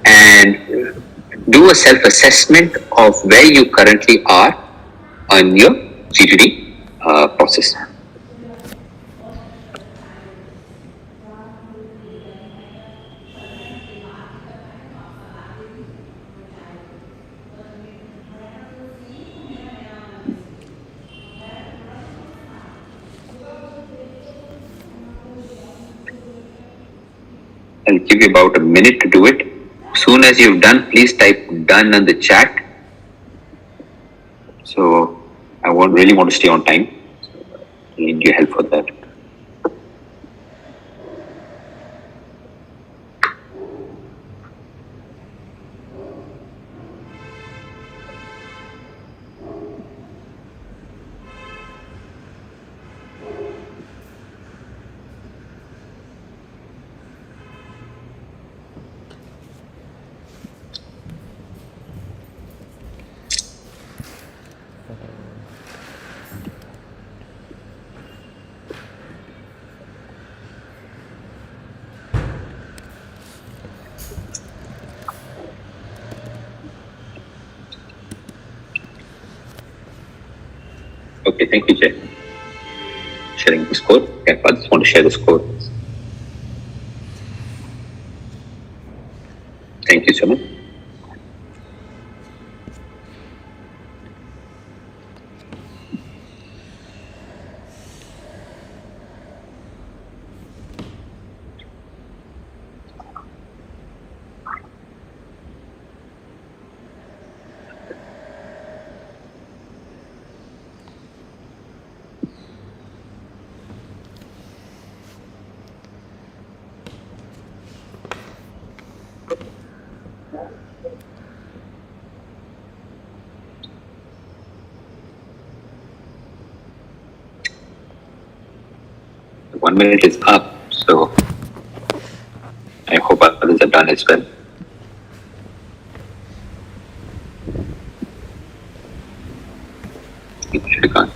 and do a self-assessment of where you currently are on your GTD process. I'll give you about a minute to do it. Soon as you've done, please type done on the chat. So I really want to stay on time. I need your help for that. Okay, thank you, Jay. Sharing the score. Okay, I just want to share the score. Thank you so much. The 1 minute is up, so I hope others are done as well. Shrikant.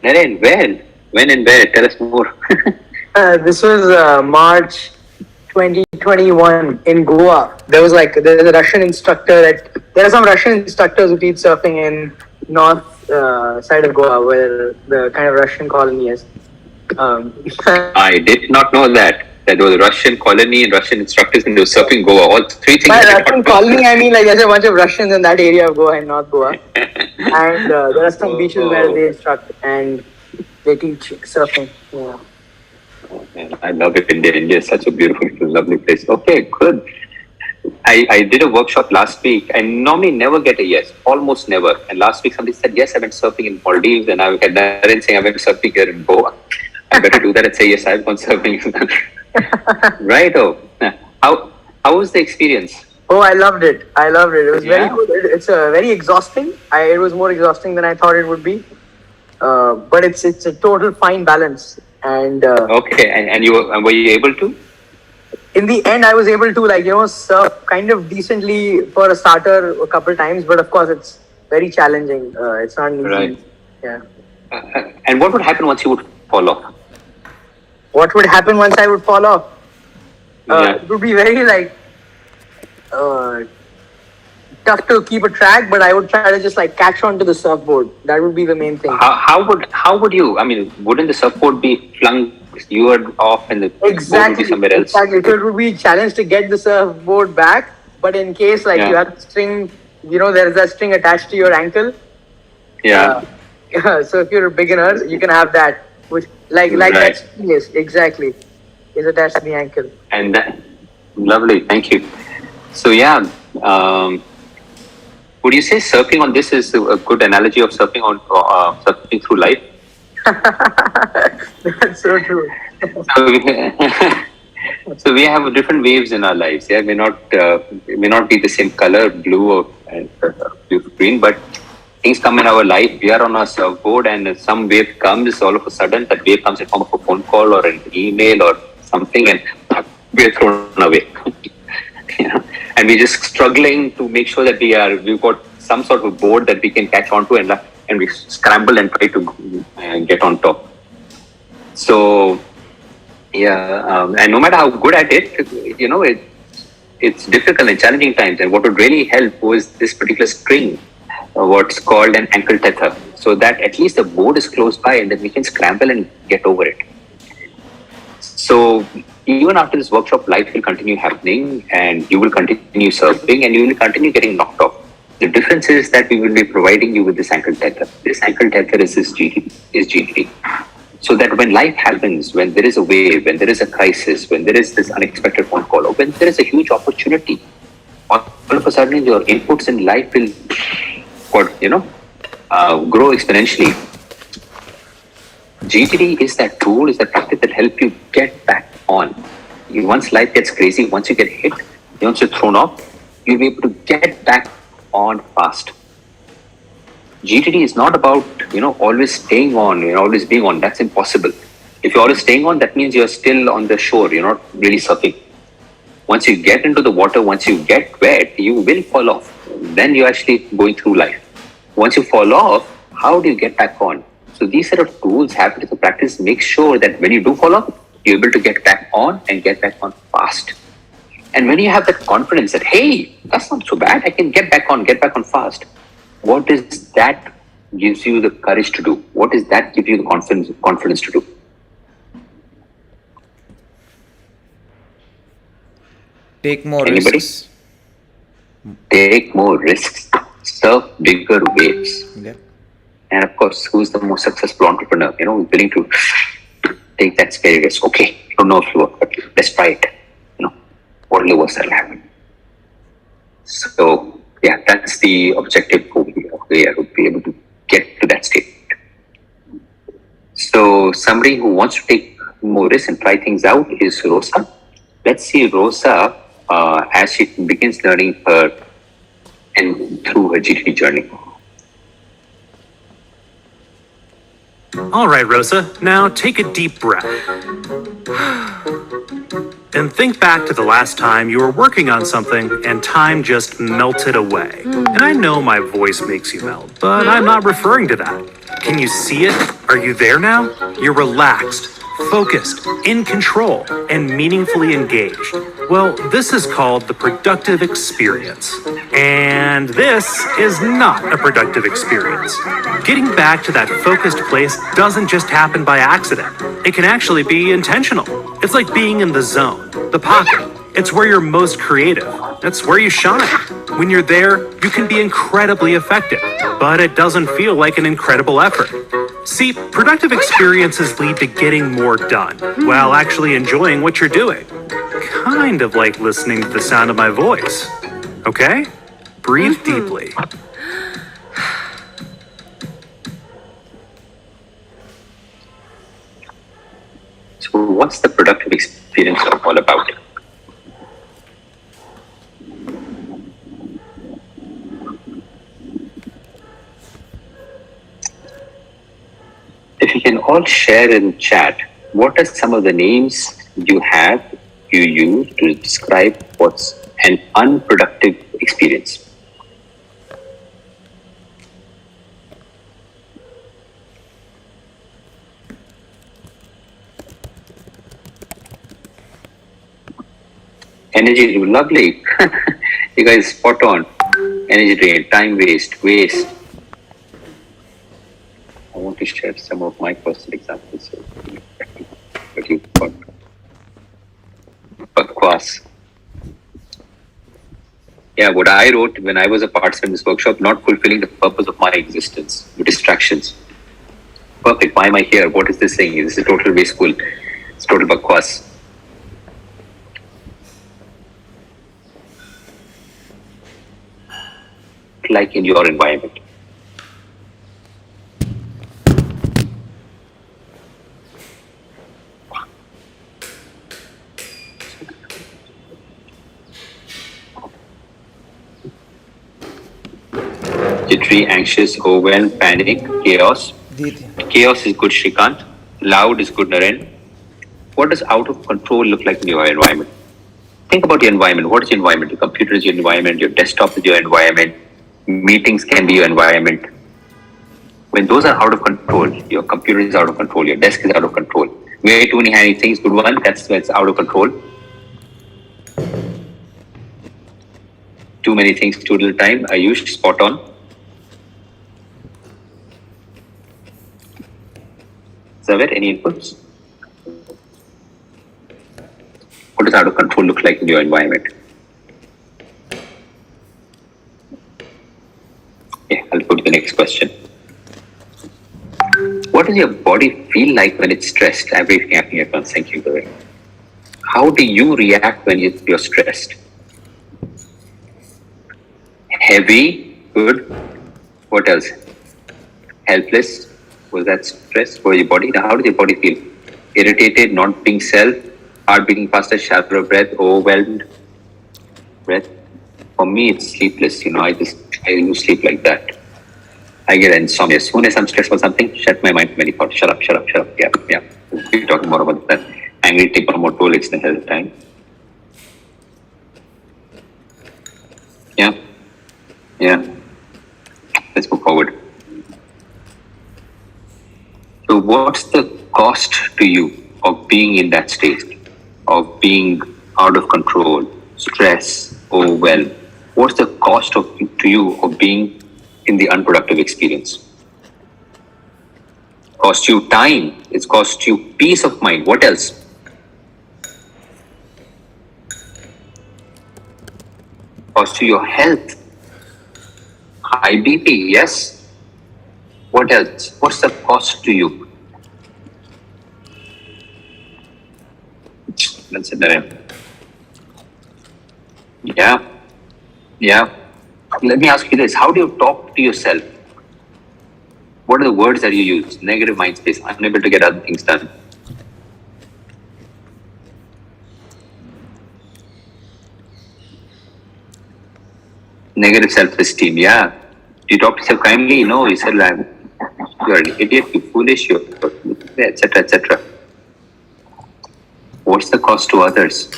Naren, where? When and where? Tell us more. This was March 2021 in Goa. There's a Russian instructor there are some Russian instructors who teach surfing in north side of Goa, where the kind of Russian colony is. I did not know that there was a Russian colony and Russian instructors and they were surfing Goa. All three things. By Russian colony, I mean there's a bunch of Russians in that area of Goa in North Goa, and there are some beaches where they instruct and they teach surfing. Yeah. Oh, man, I love it. India is such a beautiful, lovely place. Okay, good. I did a workshop last week. I normally never get a yes, almost never. And last week somebody said, yes, I went surfing in Maldives, and I had Naren saying I went surfing here in Goa. I better do that and say, yes, I've gone surfing. Right. Oh, how was the experience? Oh, I loved it. It was very good. It's very exhausting. It was more exhausting than I thought it would be. But it's a total fine balance. And okay, and were you able to? In the end, I was able to surf kind of decently for a starter a couple times, but of course it's very challenging. It's not easy. Right. Yeah. And what would happen once you would fall off? What would happen once I would fall off? It would be very tough to keep a track, but I would try to just like catch on to the surfboard. That would be the main thing. How would you? I mean, wouldn't the surfboard be flung you off and the board would be somewhere else? Exactly. So it would be a challenge to get the surfboard back, but in case like you have string, there's that string attached to your ankle. Yeah. So if you're a beginner, you can have that, which like that. Yes, exactly. Is attached to the ankle. And that, lovely. Thank you. So would you say surfing on this is a good analogy of surfing on surfing through life? That's so true. So we have different waves in our lives. Yeah, may not be the same color, blue or green, but things come in our life. We are on our surfboard, and some wave comes. All of a sudden, that wave comes in form of a phone call or an email or something, and we're thrown away. And we're just struggling to make sure that we've got some sort of board that we can catch onto, and we scramble and try to get on top. So, and no matter how good at it, it's difficult and challenging times. And what would really help was this particular string, what's called an ankle tether, so that at least the board is close by and then we can scramble and get over it. So even after this workshop, life will continue happening and you will continue surfing and you will continue getting knocked off. The difference is that we will be providing you with this ankle tether. This ankle tether is GTD. So that when life happens, when there is a wave, when there is a crisis, when there is this unexpected phone call, or when there is a huge opportunity, all of a sudden your inputs in life will grow exponentially. GTD is that tool, is that practice that helps you get back on. Once life gets crazy, once you get hit, once you're thrown off, you'll be able to get back on fast. GTD is not about, always staying on, always being on. That's impossible. If you're always staying on, that means you're still on the shore. You're not really surfing. Once you get into the water, once you get wet, you will fall off. Then you're actually going through life. Once you fall off, how do you get back on? So these set of tools, habits of practice, make sure that when you do fall off, you're able to get back on and get back on fast. And when you have that confidence that, hey, that's not so bad, I can get back on fast. What is that gives you the courage to do? What is that give you the confidence to do? Take more Anybody? risks. Take more risks. Surf bigger waves. Yeah. And of course, who's the most successful entrepreneur? Who's willing to take that scary risk. Okay, don't know if you work, but let's try it. What will the worst that'll happen? So yeah, that's the objective over here, to be able to get to that state. So somebody who wants to take more risks and try things out is Rosa. Let's see Rosa as she begins learning through her GTD journey. All right, Rosa, now take a deep breath. And think back to the last time you were working on something and time just melted away. And I know my voice makes you melt, but I'm not referring to that. Can you see it? Are you there now? You're relaxed, focused, in control, and meaningfully engaged. Well, this is called the productive experience. And this is not a productive experience. Getting back to that focused place doesn't just happen by accident. It can actually be intentional. It's like being in the zone, the pocket. It's where you're most creative. That's where you shine. When you're there, you can be incredibly effective, but it doesn't feel like an incredible effort. See, productive experiences lead to getting more done while actually enjoying what you're doing. Kind of like listening to the sound of my voice. Okay? Breathe deeply. So what's the productive experience all about? If you can all share in chat, what are some of the names you use to describe what's an unproductive experience? Energy is lovely. You guys spot on. Energy drain, time waste. I want to share some of my personal examples. But you got bakwas. Yeah, what I wrote when I was a participant in this workshop, not fulfilling the purpose of my existence, the distractions. Perfect. Why am I here? What is this saying? This is total wasteful. It's total bakwas. Like in your environment. Jittery, anxious, overwhelmed, panic, chaos. Chaos is good, Shrikant. Loud is good, Naren. What does out of control look like in your environment? Think about your environment. What is your environment? Your computer is your environment. Your desktop is your environment. Meetings can be your environment. When those are out of control, your computer is out of control. Your desk is out of control. Way too many things, good one. That's where it's out of control. Too many things, too little time. Ayush, spot on. Zaved, any inputs? What does out of control look like in your environment? Yeah, I'll put the next question. What does your body feel like when it's stressed? I'm reading happening at once. Thank you, Gauri. How do you react when you're stressed? Heavy, good. What else? Helpless. Was that stress for your body? Now, how does your body feel? Irritated, not being self, heart beating faster, shallow breath, overwhelmed breath. For me, it's sleepless. I lose sleep like that. I get insomnia. As soon as I'm stressed for something, shut my mind from any thought. Shut up. Yeah. We'll be talking more about that. Angry, take one more 2 licks in the time. Yeah. Let's move forward. So what's the cost to you of being in that state, of being out of control, stress, overwhelmed? What's the cost to you of being in the unproductive experience? Cost you time. It's cost you peace of mind. What else? Cost you your health. High BP, yes. What else? What's the cost to you? Let's sit there. Yeah. Let me ask you this. How do you talk to yourself? What are the words that you use? Negative mind space, unable to get other things done. Negative self-esteem, yeah. Do you talk to yourself kindly? No, you said, you're an idiot, you're foolish, you're etc. What's the cost to others?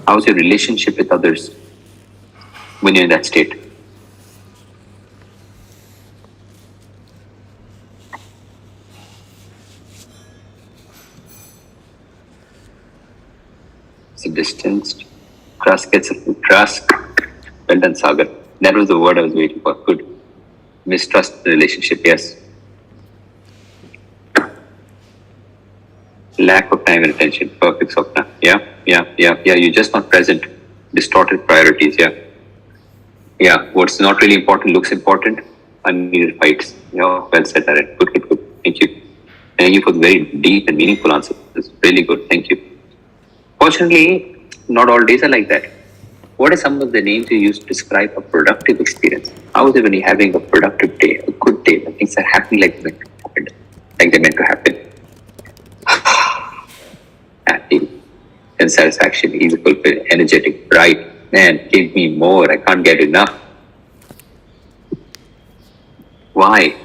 How's your relationship with others when you're in that state? It's a distanced. Trust. Well done, Sagar. That was the word I was waiting for. Good. Mistrust in the relationship, yes. Lack of time and attention. Perfect, Swapna. Yeah. You're just not present. Distorted priorities, yeah. Yeah, what's not really important looks important. Unneeded fights. Well said, Naren. Good. Thank you. Thank you for the very deep and meaningful answer. It's really good. Thank you. Fortunately, not all days are like that. What are some of the names you use to describe a productive experience? How is it when you're having a productive day, a good day, when things are happening like they're meant to happen? Happy and satisfaction, easy, fulfilled, energetic, bright. Man, give me more. I can't get enough. Why?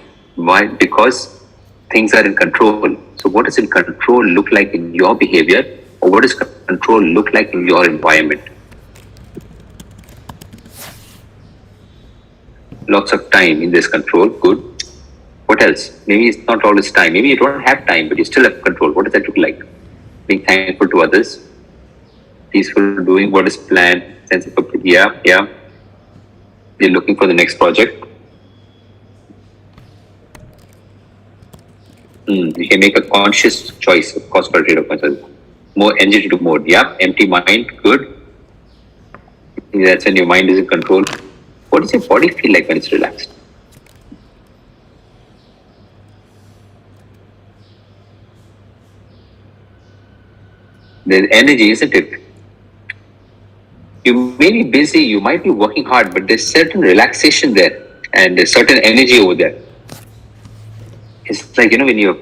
Because things are in control. So what does in control look like in your behavior? Or what does control look like in your environment? Lots of time in this control, good. What else? Maybe it's not always time. Maybe you don't have time, but you still have control. What does that look like? Being thankful to others, peaceful, doing what is planned, sense of purpose. Yeah. They're looking for the next project. You can make a conscious choice of cost per trade of consult. More energy to do more. Yeah, empty mind, good. That's when your mind is in control. What does your body feel like when it's relaxed? There's energy, isn't it? You may be busy, you might be working hard, but there's certain relaxation there and there's certain energy over there. It's like, when you're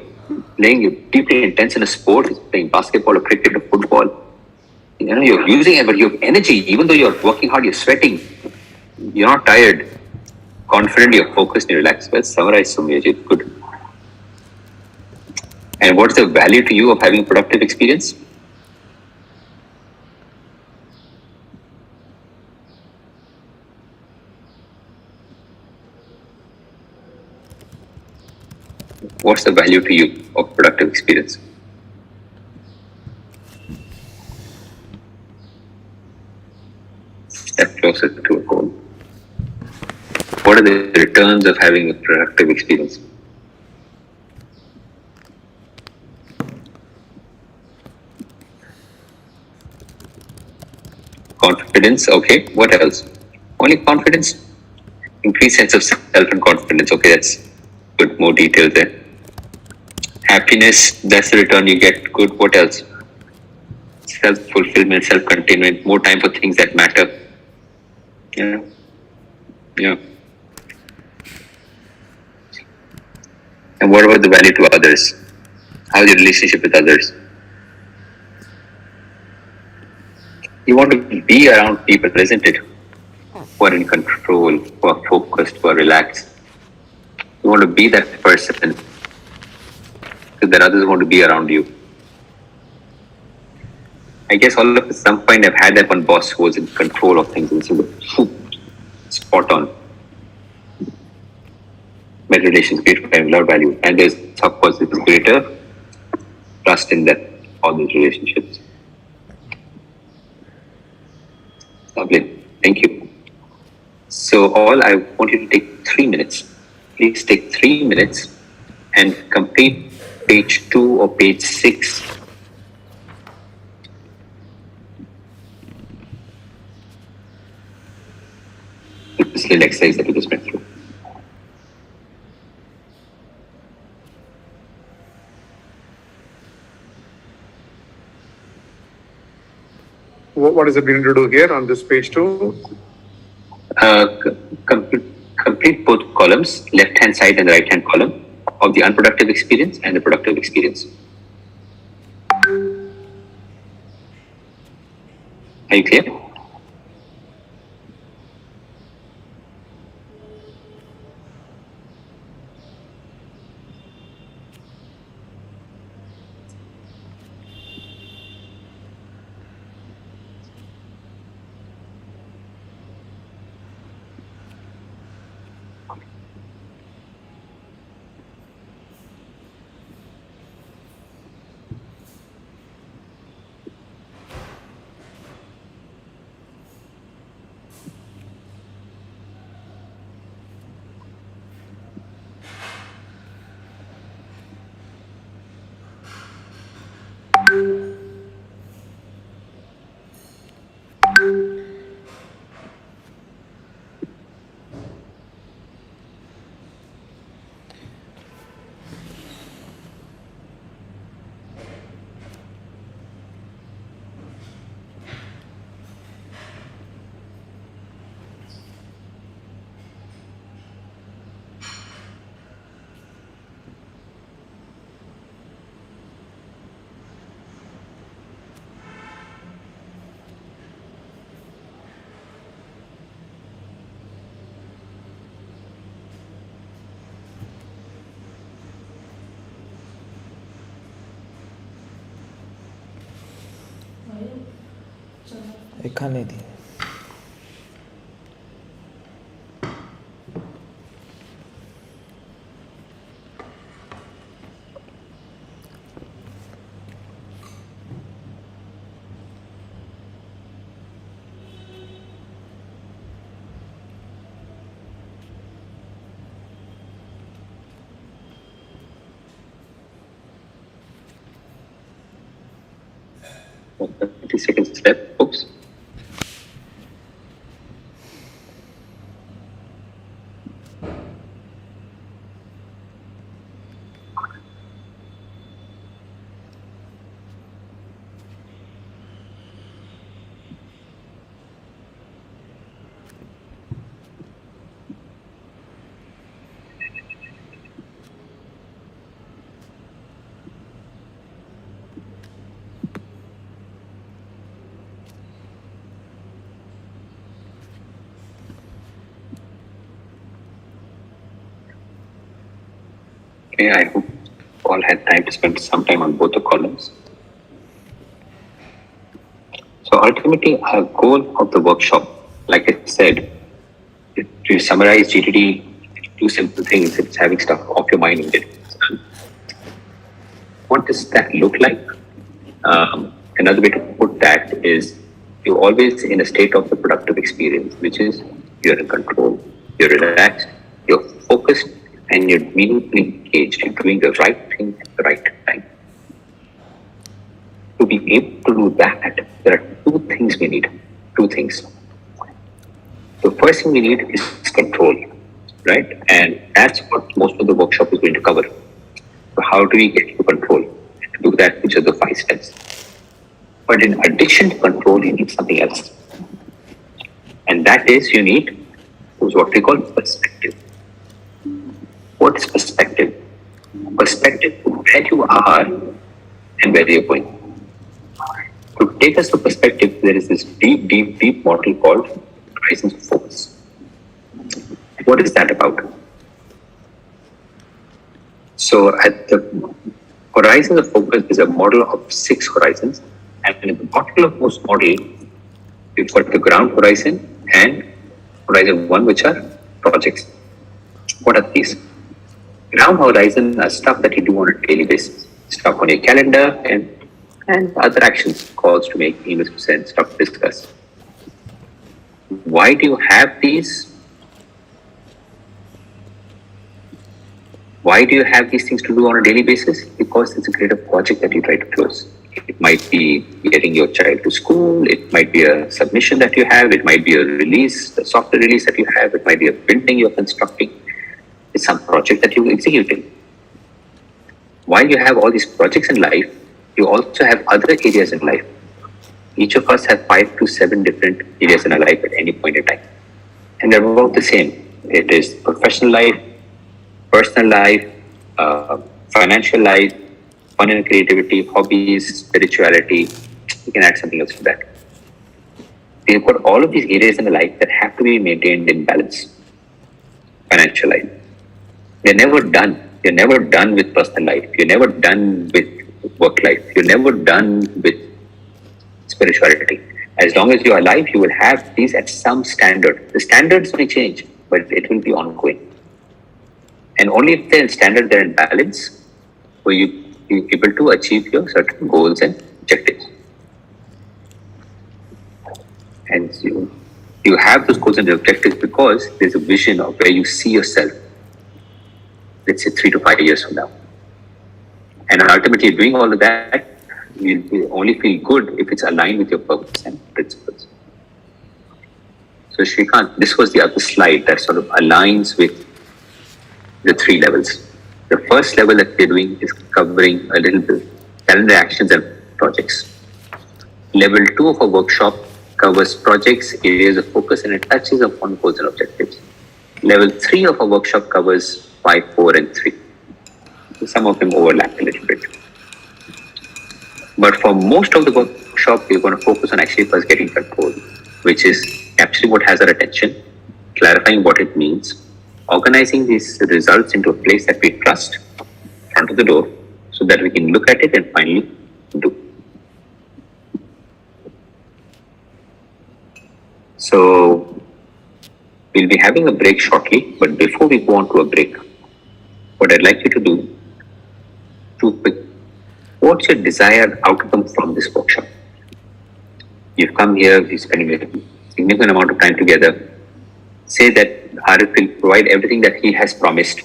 playing, you're deeply intense in a sport, it's playing basketball or cricket or football. You're using it, but you have energy. Even though you're working hard, you're sweating. You're not tired. Confident, you're focused, you're relaxed. Well, summarize Soumyajit. Good. And what's the value to you of having productive experience? What's the value to you of productive experience? Step closer to a goal. What are the returns of having a productive experience? Confidence, okay. What else? Only confidence? Increased sense of self and confidence. Okay, that's good. More details there. Happiness, that's the return you get. Good. What else? Self-fulfillment, self-containment, more time for things that matter. Yeah. And what about the value to others? How's your relationship with others? You want to be around people, isn't it? Who are in control, who are focused, who are relaxed. You want to be that person so that others want to be around you. I guess all of us at some point have had that one boss who was in control of things and so spot on. Better relations create time without value. And there's, of course, this greater trust in that, all these relationships. Lovely. Thank you. So all I want you to take 3 minutes. Please take 3 minutes and complete page 2 or page 6. This little exercise that we just went through. What is it we need to do here on this page 2? Complete both columns, left-hand side and the right-hand column, of the unproductive experience and the productive experience. Are you clear? এখানে দিয়ে 30 seconds left, folks. Okay, I hope all had time to spend some time on both the columns. So ultimately, our goal of the workshop, like I said, to summarize GTD, two simple things. It's having stuff off your mind and getting it done. What does that look like? Another way to put that is you're always in a state of the productive experience, which is you're in control, you're relaxed, you're focused, and you're meaningfully engaged in doing the right thing at the right time. To be able to do that, there are two things we need. Two things. The first thing we need is control, right? And that's what most of the workshop is going to cover. So how do we get to control? To do that, which are the 5 steps. But in addition to control, you need something else. And that is you need what we call perspective. What is perspective? Perspective to where you are and where you're going. To take us to perspective, there is this deep model called horizons of focus. What is that about? So at the horizons of focus is a model of 6 horizons, and in the bottom of most model, we've got the ground horizon and horizon 1, which are projects. What are these? Ground horizon are stuff that you do on a daily basis, stuff on your calendar and other actions, calls to make, emails to send, stuff to discuss. Why do you have these? Why do you have these things to do on a daily basis? Because it's a greater project that you try to close. It might be getting your child to school, it might be a submission that you have, it might be a release, a software release that you have, it might be a building you're constructing. It's some project that you're executing. While you have all these projects in life, you also have other areas in life. Each of us have 5 to 7 different areas in our life at any point in time. And they're all the same. It is professional life, personal life, financial life, fun and creativity, hobbies, spirituality. You can add something else to that. We've got all of these areas in the life that have to be maintained in balance. Financial life. You're never done. You're never done with personal life. You're never done with work life. You're never done with spirituality. As long as you're alive, you will have these at some standard. The standards may change, but it will be ongoing. And only if they're in standard, they're in balance, will you be able to achieve your certain goals and objectives. And you have those goals and objectives because there's a vision of where you see yourself, let's say 3 to 5 years from now. And ultimately, doing all of that, you'll only feel good if it's aligned with your purpose and principles. So Shrikant, this was the other slide that sort of aligns with the 3 levels. The first level that we're doing is covering a little bit calendar actions and projects. Level 2 of our workshop covers projects, areas of focus, and it touches upon goals and objectives. Level 3 of our workshop covers 5, 4, and 3. Some of them overlap a little bit. But for most of the workshop, we're going to focus on actually first getting control, which is capturing what has our attention, clarifying what it means, organizing these results into a place that we trust, front of the door, so that we can look at it and finally do. So we'll be having a break shortly, but before we go on to a break, what I'd like you to do, what's your desired outcome from this workshop? You've come here, we're spending a significant amount of time together. Say that Harith will provide everything that he has promised.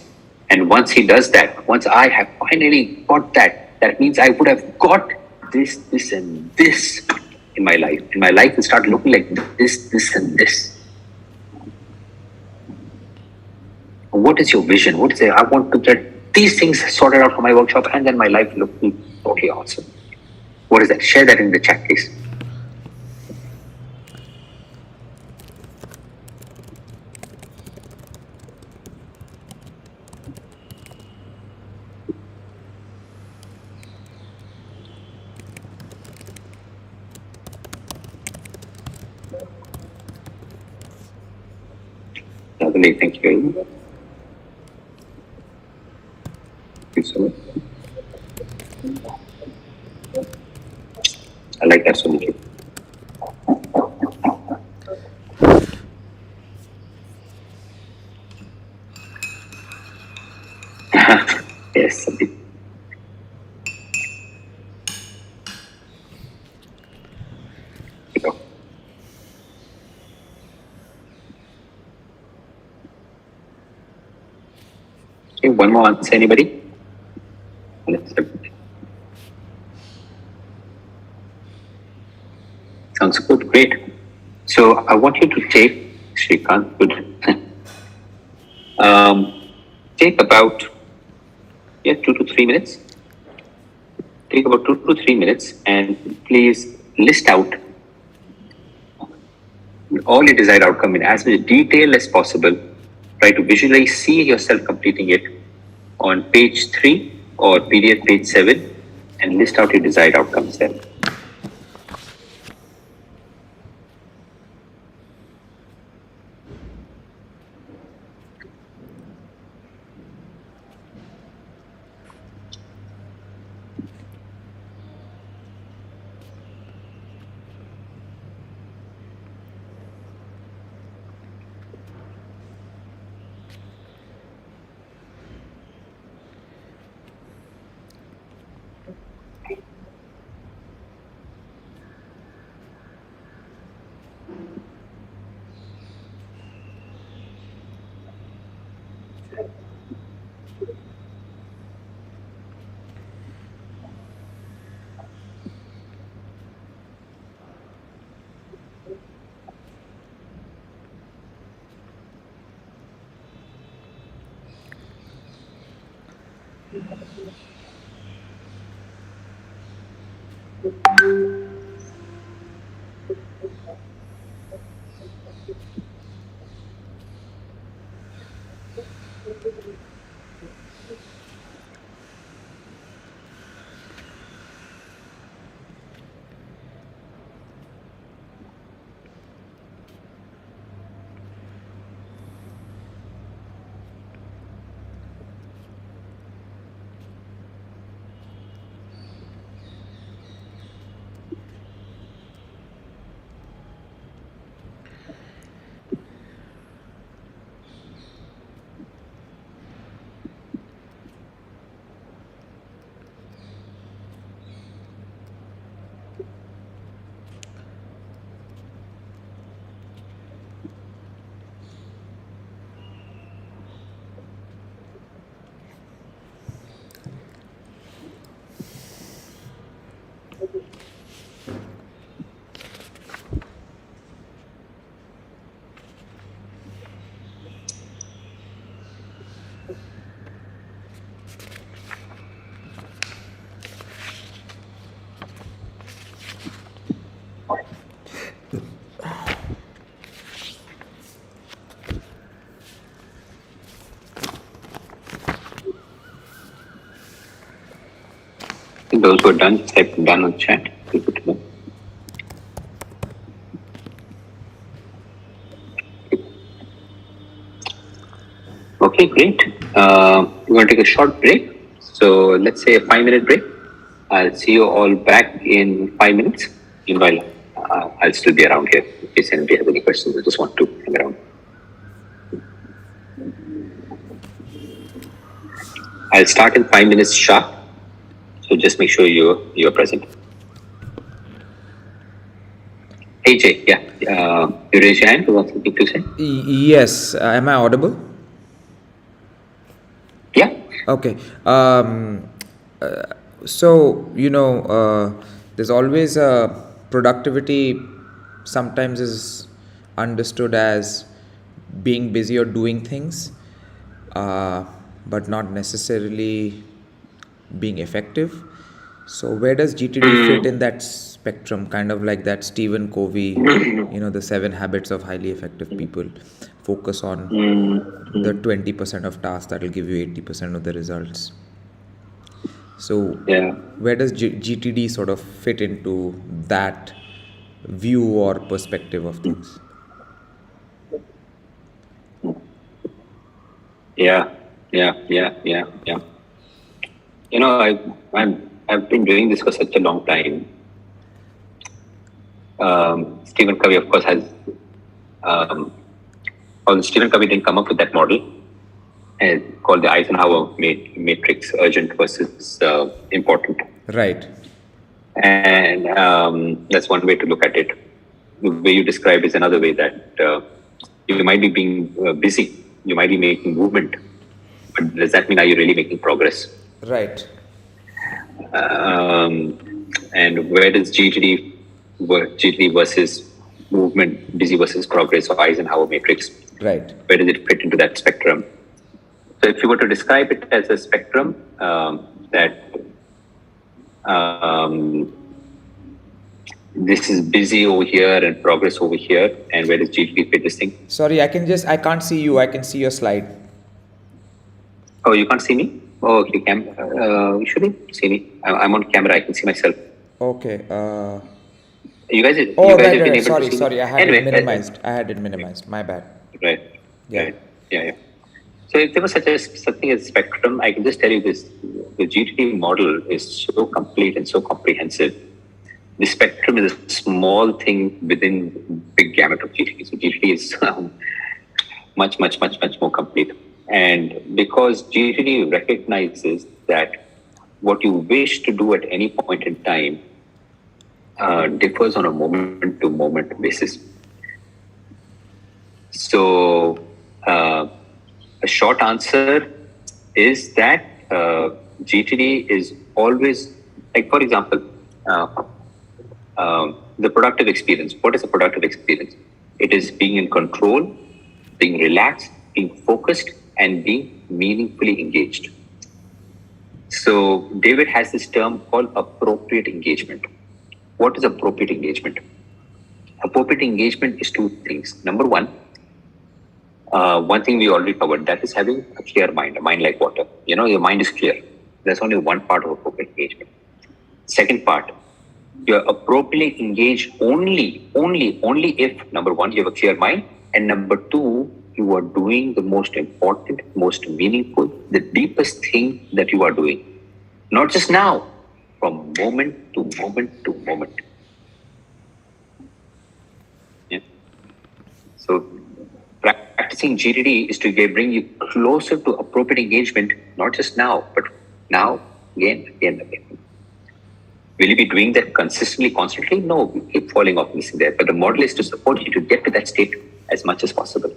And once he does that, once I have finally got that, that means I would have got this, and this in my life. And my life will start looking like this, and this. What is your vision? What is it? I want to get these things sorted out for my workshop, and then my life will look totally awesome. What is that? Share that in the chat, please. Lovely, thank you. Thank you so much. I like that so much. Yes, Sandeep. Here we go. Okay, one more answer, anybody? Sounds good, great. So I want you to take, Shrikant, good. Take about 2 to 3 minutes. Take about 2 to 3 minutes and please list out all your desired outcome in as much detail as possible. Try to visually see yourself completing it on page 3 or PDF page 7 and list out your desired outcomes there. Those who are done, just type done on the chat. We'll put it on. Okay, great. We're going to take a short break. So let's say a 5-minute break. I'll see you all back in 5 minutes. Meanwhile, I'll still be around here in case anybody has any questions. I just want to hang around. I'll start in 5 minutes sharp. So just make sure you're present. Hey Jay, yeah, you raise your hand. You want something to say? Yes. Am I audible? Yeah. Okay. So there's always a productivity sometimes is understood as being busy or doing things, but not necessarily being effective. So where does GTD fit in that spectrum? Kind of like that Stephen Covey, the 7 habits of highly effective people. Focus on the 20% of tasks that will give you 80% of the results. So Yeah. where does GTD sort of fit into that view or perspective of things? Yeah. I've been doing this for such a long time. Stephen Covey, of course, has. Although Stephen Covey didn't come up with that model, called the Eisenhower matrix: urgent versus important. Right. And that's one way to look at it. The way you describe is another way, that you might be being busy, you might be making movement, but does that mean are you really making progress? Right. And where does GTD versus movement, busy versus progress, or Eisenhower matrix? Right. Where does it fit into that spectrum? So if you were to describe it as a spectrum, that this is busy over here and progress over here, and where does GTD fit this thing? Sorry, I can't see you. I can see your slide. Oh, you can't see me? Oh, you shouldn't see me. I'm on camera. I can see myself. Okay. You guys, Oh, you guys right, have been right. able Sorry, to see sorry. me? I had it minimized. I had it minimized. My bad. Right. Yeah. Right. Yeah. So if there was something as spectrum, I can just tell you this: the GTD model is so complete and so comprehensive. The spectrum is a small thing within big gamut of GTD. So GTD is much more complete. And because GTD recognizes that what you wish to do at any point in time differs on a moment-to-moment basis. So a short answer is that GTD is always, like, for example, the productive experience. What is a productive experience? It is being in control, being relaxed, being focused, and being meaningfully engaged. So David has this term called appropriate engagement. What is appropriate engagement? Appropriate engagement is two things. Number one thing we already covered, that is having a clear mind, a mind like water. Your mind is clear. There's only one part of appropriate engagement. Second part, you're appropriately engaged only if, number one, you have a clear mind, and number two, you are doing the most important, most meaningful, the deepest thing that you are doing. Not just now, from moment to moment to moment. Yeah. So practicing GTD is to bring you closer to appropriate engagement, not just now, but now, again. Will you be doing that consistently, constantly? No, you keep falling off, missing there. But the model is to support you to get to that state as much as possible.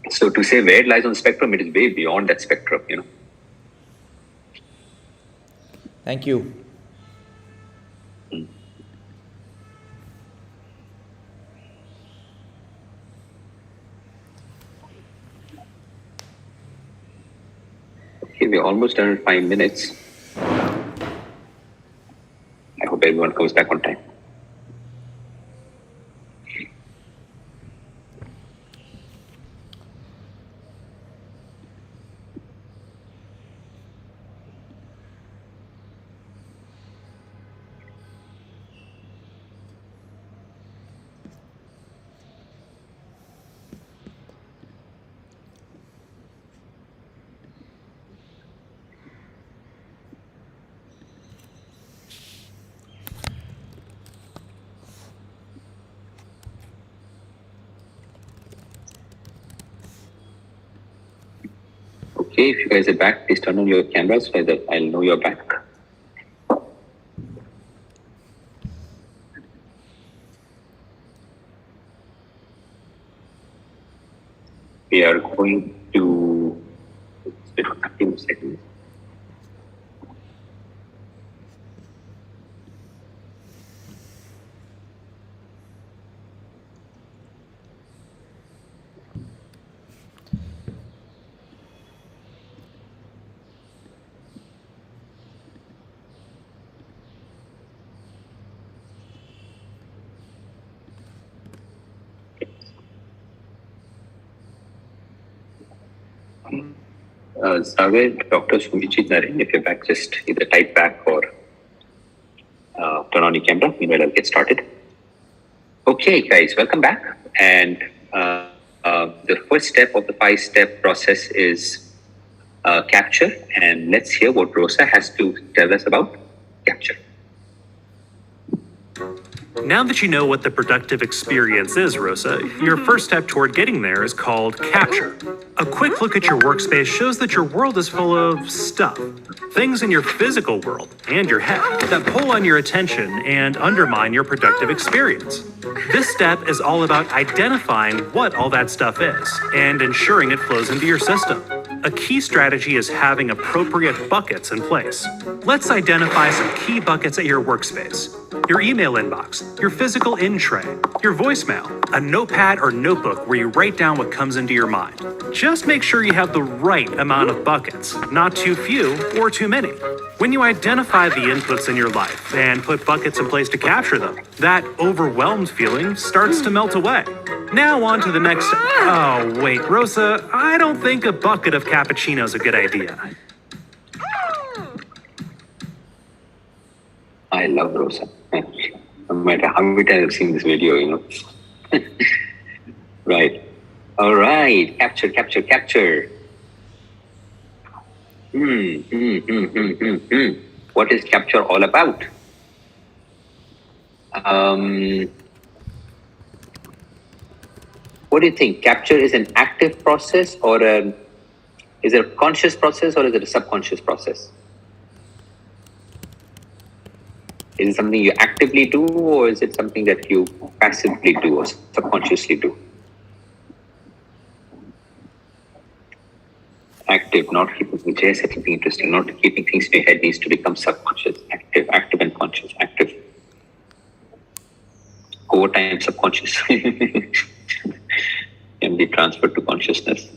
So to say where it lies on the spectrum, it is way beyond that spectrum, Thank you. Okay, we're almost done in 5 minutes. I hope everyone comes back on time. Okay, if you guys are back, please turn on your cameras so that I'll know you're back. We are going to 15 seconds. Zaved, Dr. Sumichit Naren, if you're back, just either type back or turn on your camera. Meanwhile, I'll get started. Okay, guys, welcome back. And the first step of the 5-step process is capture. And let's hear what Rosa has to tell us about capture. Now that you know what the productive experience is, Rosa, your first step toward getting there is called capture. A quick look at your workspace shows that your world is full of stuff. Things in your physical world and your head that pull on your attention and undermine your productive experience. This step is all about identifying what all that stuff is and ensuring it flows into your system. A key strategy is having appropriate buckets in place. Let's identify some key buckets at your workspace. Your email inbox, your physical in tray, your voicemail, a notepad or notebook where you write down what comes into your mind. Just make sure you have the right amount of buckets, not too few or too many. When you identify the inputs in your life and put buckets in place to capture them, that overwhelmed feeling starts to melt away. Now on to the next. Oh, wait, Rosa, I don't think a bucket of cappuccino is a good idea. I love Rosa. No matter how many times I've seen this video, Right. All right. Capture. What is capture all about? What do you think? Capture is an active process or is it a conscious process or is it a subconscious process? Is it something you actively do or is it something that you passively do or subconsciously do? Active, not keeping, Jay said something interesting, not keeping things in your head needs to become subconscious. Active and conscious, active. Over time, subconscious can be transferred to consciousness.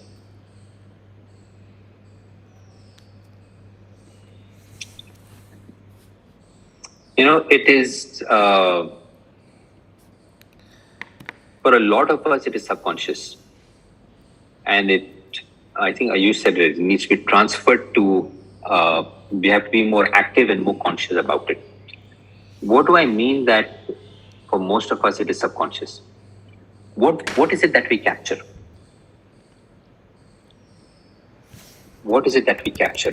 It is, for a lot of us, it is subconscious. And I think you said it needs to be transferred to, we have to be more active and more conscious about it. What do I mean that for most of us, it is subconscious? What is it that we capture? What is it that we capture?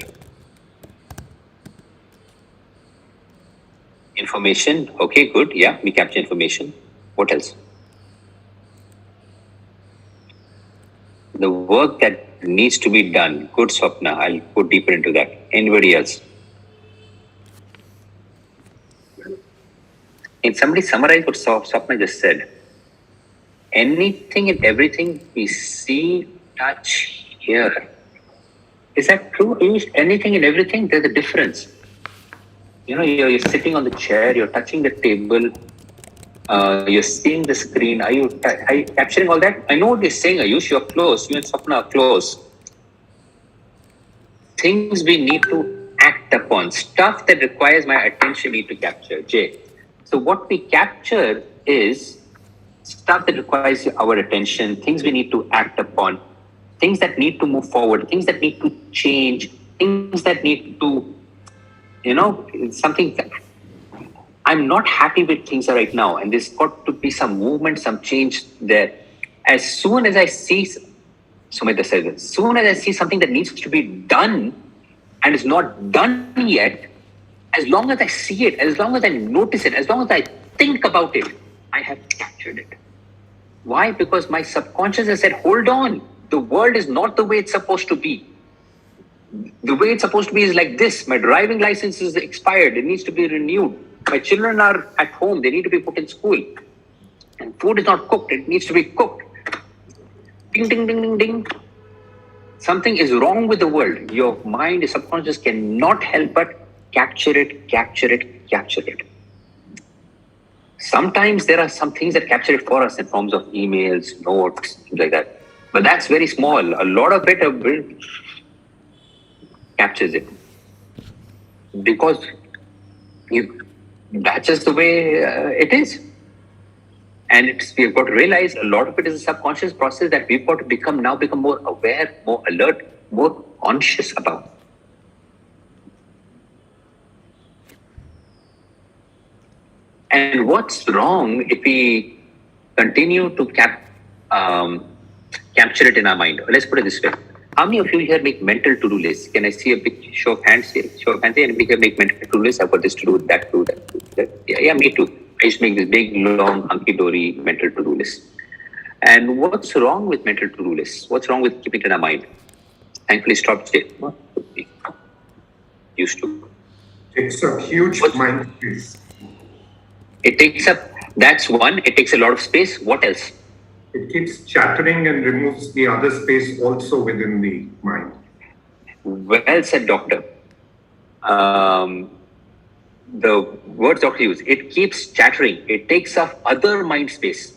Information. Okay, good. Yeah, we capture information. What else? The work that needs to be done. Good, Swapna. I'll go deeper into that. Anybody else? Can somebody summarize what Swapna just said? Anything and everything we see, touch, hear. Is that true? Anything and everything, there's a difference. You're sitting on the chair, you're touching the table, you're seeing the screen. Are you capturing all that? I know what you're saying, Ayush. You're close. You and Swapna are close. Things we need to act upon. Stuff that requires my attention need to capture. Jay. So what we capture is stuff that requires our attention, things we need to act upon, things that need to move forward, things that need to change, things that need to, something that I'm not happy with things right now. And there's got to be some movement, some change there. As soon as I see, Sumita says, as soon as I see something that needs to be done and is not done yet, as long as I see it, as long as I notice it, as long as I think about it, I have captured it. Why? Because my subconscious has said, hold on, the world is not the way it's supposed to be. The way it's supposed to be is like this. My driving license is expired. It needs to be renewed. My children are at home. They need to be put in school. And food is not cooked. It needs to be cooked. Ding, ding, ding, ding, ding. Something is wrong with the world. Your mind, your subconscious cannot help but capture it, capture it, capture it. Sometimes there are some things that capture it for us in forms of emails, notes, things like that. But that's very small. A lot of it captures it. Because that's just the way it is. And we've got to realize a lot of it is a subconscious process that we've got to become more aware, more alert, more conscious about. And what's wrong if we continue to capture it in our mind? Let's put it this way. How many of you here make mental to-do lists? Can I see a big show of hands here? Show of hands here. And we can make mental to-do lists. I've got this to do, that to do, that to do. That. Yeah, me too. I used to make this big, long, hunky-dory mental to-do list. And what's wrong with mental to-do lists? What's wrong with keeping it in our mind? Thankfully, stopped it. Used to. It's a huge mind space. It takes up, that's one, it takes a lot of space. What else? It keeps chattering and removes the other space also within the mind. Well said, doctor. The words doctor used, it keeps chattering. It takes up other mind space.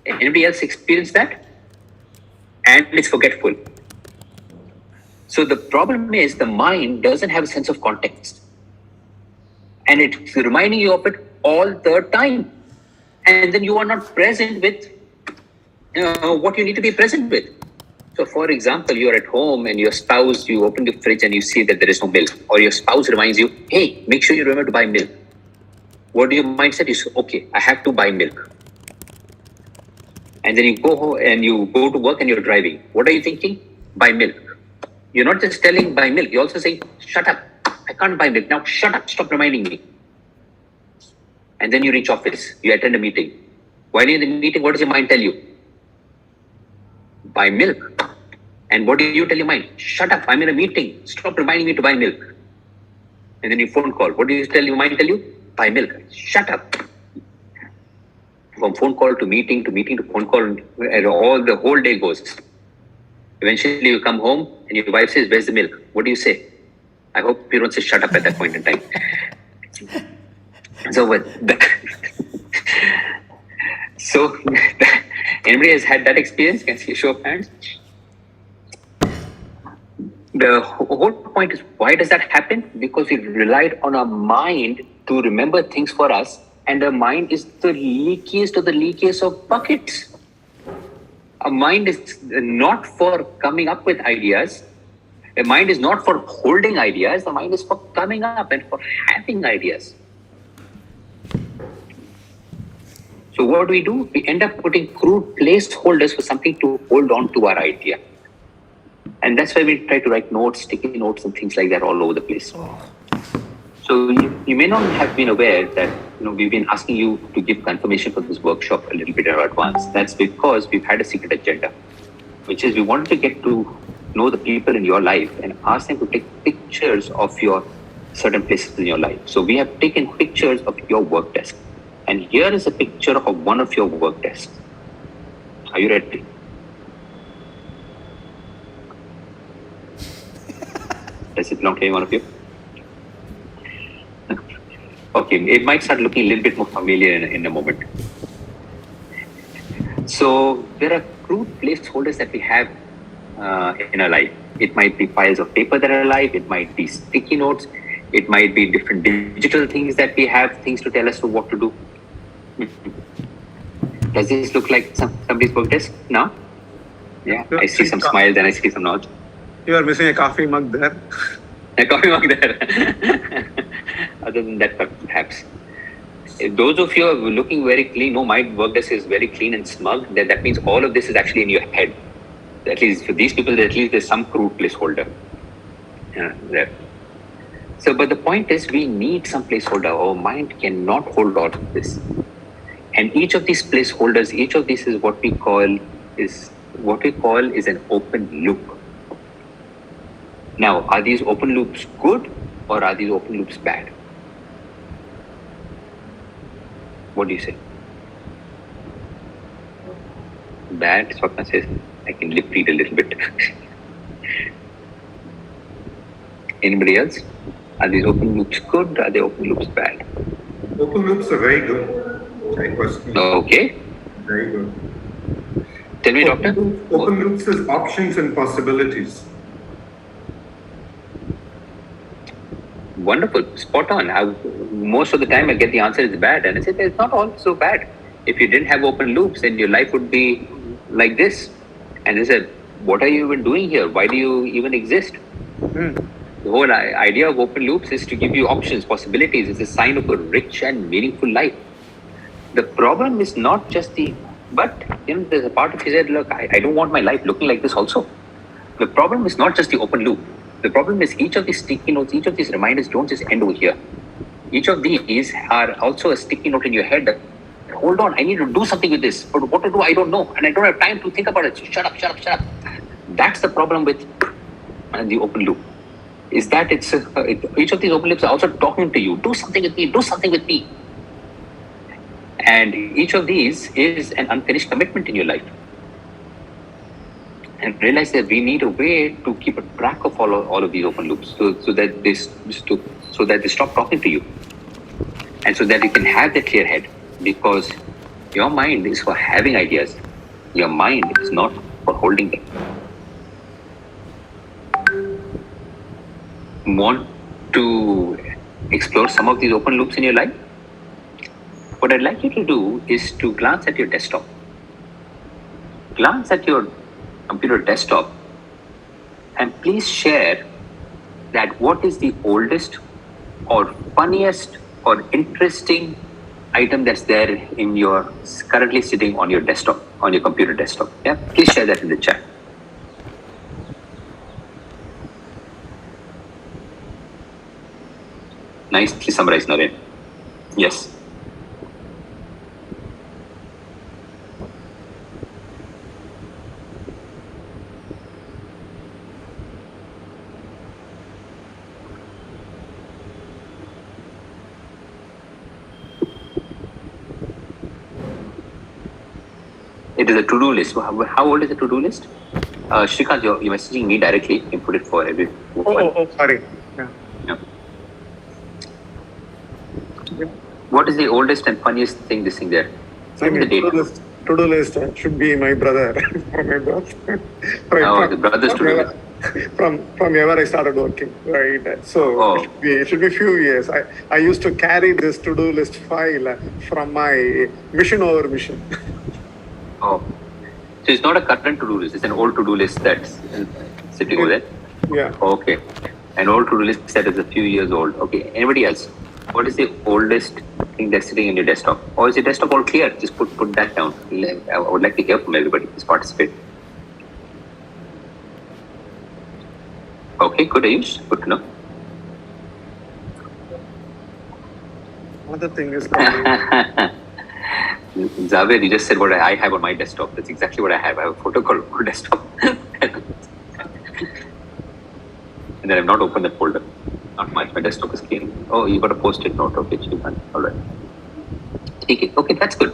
Anybody else experience that? And it's forgetful. So the problem is the mind doesn't have a sense of context. And it's reminding you of it all the time. And then you are not present with what you need to be present with. So for example, you're at home and your spouse, you open the fridge and you see that there is no milk. Or your spouse reminds you, hey, make sure you remember to buy milk. What do your mindset is? Okay, I have to buy milk. And then you go home and you go to work and you're driving. What are you thinking? Buy milk. You're not just telling buy milk. You're also saying, shut up. I can't buy milk. Now shut up. Stop reminding me. And then you reach office. You attend a meeting. While you're in the meeting, what does your mind tell you? Buy milk. And what do you tell your mind? Shut up. I'm in a meeting. Stop reminding me to buy milk. And then you phone call. What do you tell your mind tell you? Buy milk. Shut up. From phone call to meeting to phone call, and all the whole day goes. Eventually you come home and your wife says, where's the milk? What do you say? I hope you don't say shut up at that point in time. So anybody has had that experience? Can I see a show of hands? The whole point is, why does that happen? Because we relied on our mind to remember things for us, and the mind is the leakiest of buckets. A mind is not for coming up with ideas. A mind is not for holding ideas. The mind is for coming up and for having ideas. So what do? We end up putting crude placeholders for something to hold on to our idea. And that's why we try to write notes, sticky notes and things like that all over the place. So you may not have been aware that we've been asking you to give confirmation for this workshop a little bit in advance. That's because we've had a secret agenda, which is we wanted to get to know the people in your life and ask them to take pictures of your certain places in your life. So we have taken pictures of your work desk. And here is a picture of one of your work desks. Are you ready? Does it belong to any one of you? Okay, it might start looking a little bit more familiar in a moment. So there are crude placeholders that we have in our life. It might be piles of paper that are alive. It might be sticky notes. It might be different digital things that we have, things to tell us what to do. Does this look like somebody's work desk now? Yeah, I see some smiles and I see some nods. You are missing a coffee mug there. A coffee mug there. Other than that, perhaps. If those of you are looking very clean, my work desk is very clean and smug, that means all of this is actually in your head. At least for these people, at least there's some crude placeholder there. So, but the point is, we need some placeholder. Our mind cannot hold all of this. And each of these placeholders, each of these is what we call is an open loop. Now, are these open loops good or are these open loops bad? What do you say? Bad, Swapna says. I can lip read a little bit. Anybody else? Are these open loops good? Are they open loops bad? Open loops are very good. I personally. Okay. Very good. Tell me, doctor. Open loops is options and possibilities. Wonderful, spot on. Most of the time I get the answer is bad, and I said it's not all so bad. If you didn't have open loops, then your life would be like this. And I said, what are you even doing here? Why do you even exist? The whole idea of open loops is to give you options, possibilities. It's a sign of a rich and meaningful life. The problem is not just but there's a part of you said, look, I don't want my life looking like this also. The problem is not just the open loop. The problem is each of these sticky notes, each of these reminders don't just end over here. Each of these are also a sticky note in your head that, hold on, I need to do something with this. But what to do, I don't know. And I don't have time to think about it. So shut up. That's the problem with the open loop. Is that each of these open loops are also talking to you. Do something with me. And each of these is an unfinished commitment in your life. And realize that we need a way to keep a track of all of these open loops so that they stop talking to you. And so that you can have the clear head, because your mind is for having ideas. Your mind is not for holding them. Want to explore some of these open loops in your life? What I'd like you to do is to glance at your desktop. Glance at your computer desktop and please share that what is the oldest or funniest or interesting item that's there in your currently sitting on your desktop, on your computer desktop. Yeah, please share that in the chat. Nicely summarized, Naren. Yes. It is a to-do list. How old is the to-do list? Shrikant, you're messaging me directly. You can put it for everyone. Oh, sorry. Yeah. What is the oldest and funniest thing this thing there? Give me the date. To-do list should be my brother. My brother. Oh, the brother's to-do list. From ever I started working, right? So it should be few years. I used to carry this to-do list file from my mission over mission. Oh, so it's not a current to-do list. It's an old to-do list that's sitting over there. Yeah. Okay, an old to-do list that is a few years old. Okay, anybody else? What is the oldest thing that's sitting in your desktop? Or is your desktop all clear? Just put that down. I would like to hear from everybody. Please participate. Okay, good, Ayush. Good to know. Another thing is Zaved, you just said what I have on my desktop. That's exactly what I have. I have a photo called desktop. And then I've not opened that folder. Not much. My desktop is clean. Oh, you got a post-it note. Okay, all right. Okay, that's good.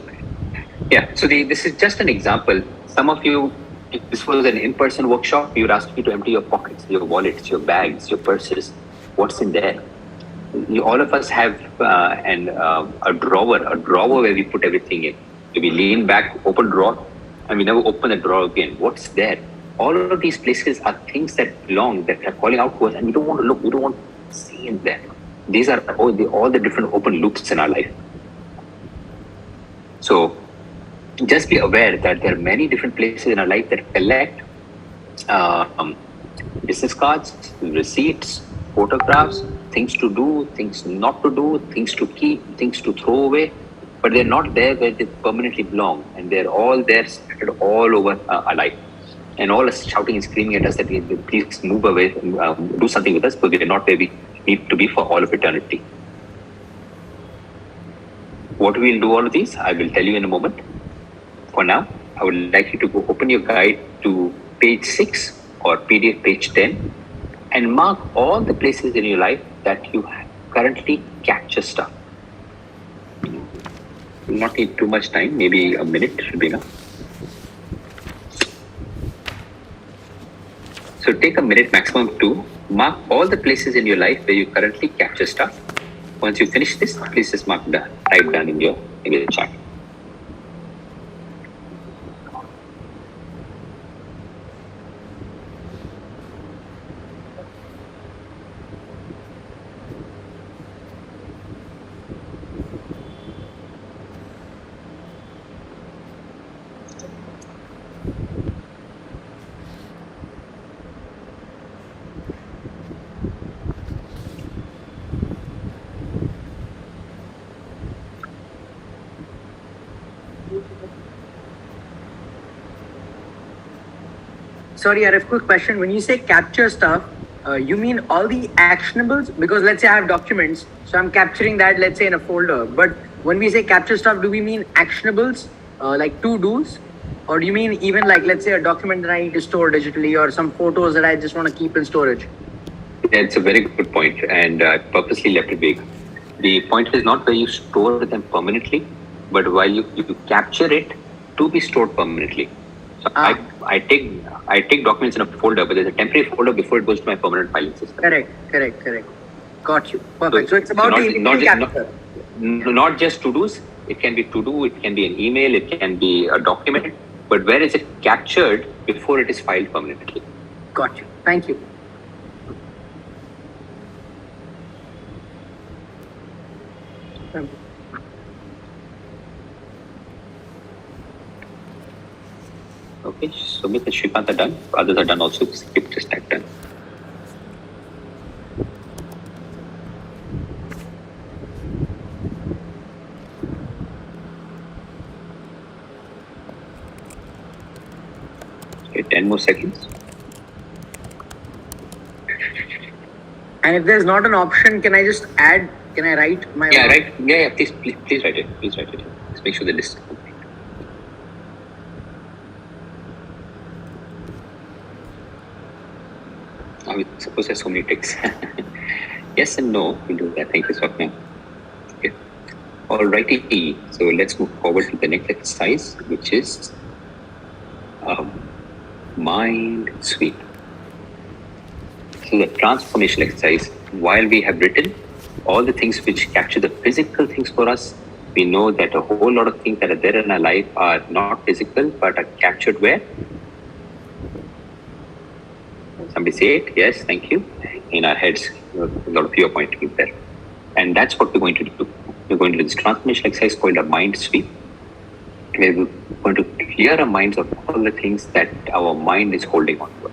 Yeah, so this is just an example. Some of you, if this was an in-person workshop, you would ask you to empty your pockets, your wallets, your bags, your purses. What's in there? All of us have a drawer where we put everything in. So we lean back, open drawer, and we never open the drawer again. What's there? All of these places are things that belong, that are calling out to us, and we don't want to look, we don't want to see in them. These are all the different open loops in our life. So just be aware that there are many different places in our life that collect business cards, receipts, photographs, things to do, things not to do, things to keep, things to throw away, but they're not there where they permanently belong, and they're all there scattered all over our life. And all us shouting and screaming at us that we please move away, do something with us, because we're not where we need to be for all of eternity. What we'll do all of these, I will tell you in a moment. For now, I would like you to go open your guide to page 6 or PDF page 10 and mark all the places in your life that you currently capture stuff. Will not need too much time, maybe a minute should be enough. So take a minute, maximum 2, mark all the places in your life where you currently capture stuff. Once you finish this, please just type down in your chat. sorry, I have a quick question. When you say capture stuff, you mean all the actionables? Because let's say I have documents, so I'm capturing that, let's say, in a folder. But when we say capture stuff, do we mean actionables, like to-dos? Or do you mean even like, let's say, a document that I need to store digitally, or some photos that I just want to keep in storage? Yeah, it's a very good point, and I purposely left it vague. The point is not where you store them permanently, but while you capture it to be stored permanently. So I take documents in a folder, but there's a temporary folder before it goes to my permanent filing system. Correct. Got you. Perfect. So it's about not just to-dos. It can be to-do, it can be an email, it can be a document, but where is it captured before it is filed permanently? Got you. Thank you. Okay, Sumit and Shrikant are done. Others are done also. Skip just type done. Okay, 10 more seconds. And if there's not an option, can I just add? Can I write my? Yeah, right. Yeah. Please write it. Please write it. Let's make sure the list is complete. I suppose there's so many ticks. Yes and no. We'll do that. Thank you, Swapna. Okay. Alrighty. So let's move forward to the next exercise, which is mind sweep. So the transformation exercise, while we have written all the things which capture the physical things for us, we know that a whole lot of things that are there in our life are not physical, but are captured where? Somebody say it. Yes, thank you. In our heads, a lot of you are pointing there. And that's what we're going to do. We're going to do this transformation exercise called a mind sweep. We're going to clear our minds of all the things that our mind is holding on to.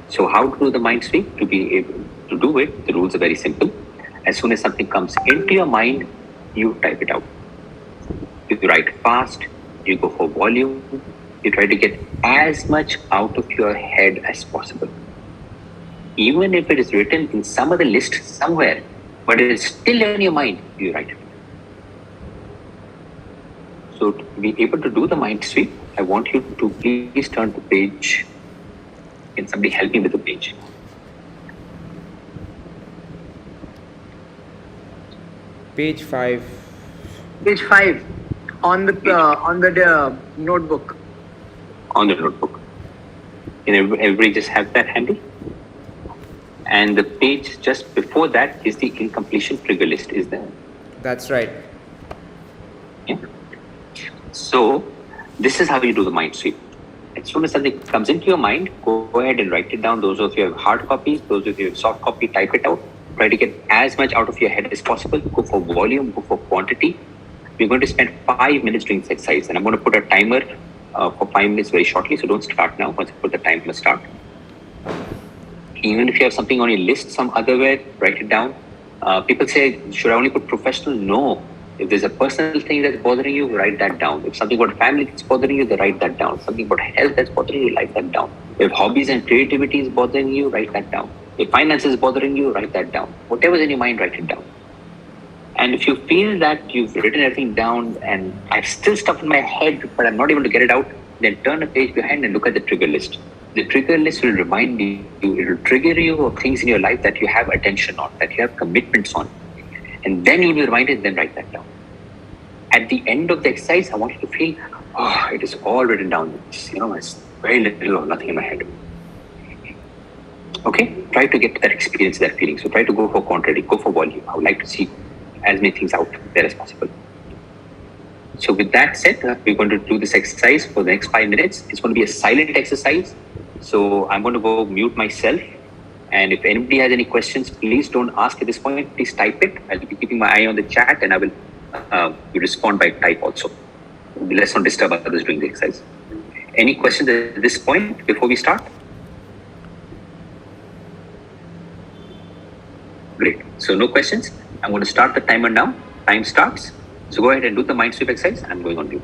So how to do the mind sweep? To be able to do it, the rules are very simple. As soon as something comes into your mind, you type it out. You write fast, you go for volume, you try to get as much out of your head as possible. Even if it is written in some other list somewhere, but it is still in your mind, you write it. So to be able to do the mind sweep, I want you to please turn to page. Can somebody help me with the page? Page 5. Page 5 on the notebook. On the notebook. Can everybody just have that handy? And the page just before that is the incompletion trigger list. Is there? That's right. Yeah. So this is how you do the mind sweep. As soon as something comes into your mind, go ahead and write it down. Those of you have hard copies, those of you have soft copy, type it out. Try to get as much out of your head as possible. Go for volume, go for quantity. We're going to spend 5 minutes doing this exercise, and I'm going to put a timer for 5 minutes very shortly. So don't start now. Once I put the timer, start. Even if you have something on your list, some other way, write it down. People say, should I only put professional? No. If there's a personal thing that's bothering you, write that down. If something about family that's bothering you, then write that down. Something about health that's bothering you, write that down. If hobbies and creativity is bothering you, write that down. If finance is bothering you, write that down. Whatever's in your mind, write it down. And if you feel that you've written everything down and I've still stuff in my head, but I'm not able to get it out, then turn a page behind and look at the trigger list. The trigger list will remind you, it will trigger you of things in your life that you have attention on, that you have commitments on. And then you'll be reminded, then write that down. At the end of the exercise, I want you to feel, it is all written down. It's very little or nothing in my head. Okay? Try to get that experience, that feeling. So try to go for quantity, go for volume. I would like to see as many things out there as possible. So with that said, we're going to do this exercise for the next 5 minutes. It's going to be a silent exercise. So I'm going to go mute myself. And if anybody has any questions, please don't ask at this point. Please type it. I'll be keeping my eye on the chat and I will respond by type also. Let's not disturb others during the exercise. Any questions at this point before we start? Great. So no questions. I'm going to start the timer now. Time starts. So go ahead and do the mind sweep exercise. I'm going on mute.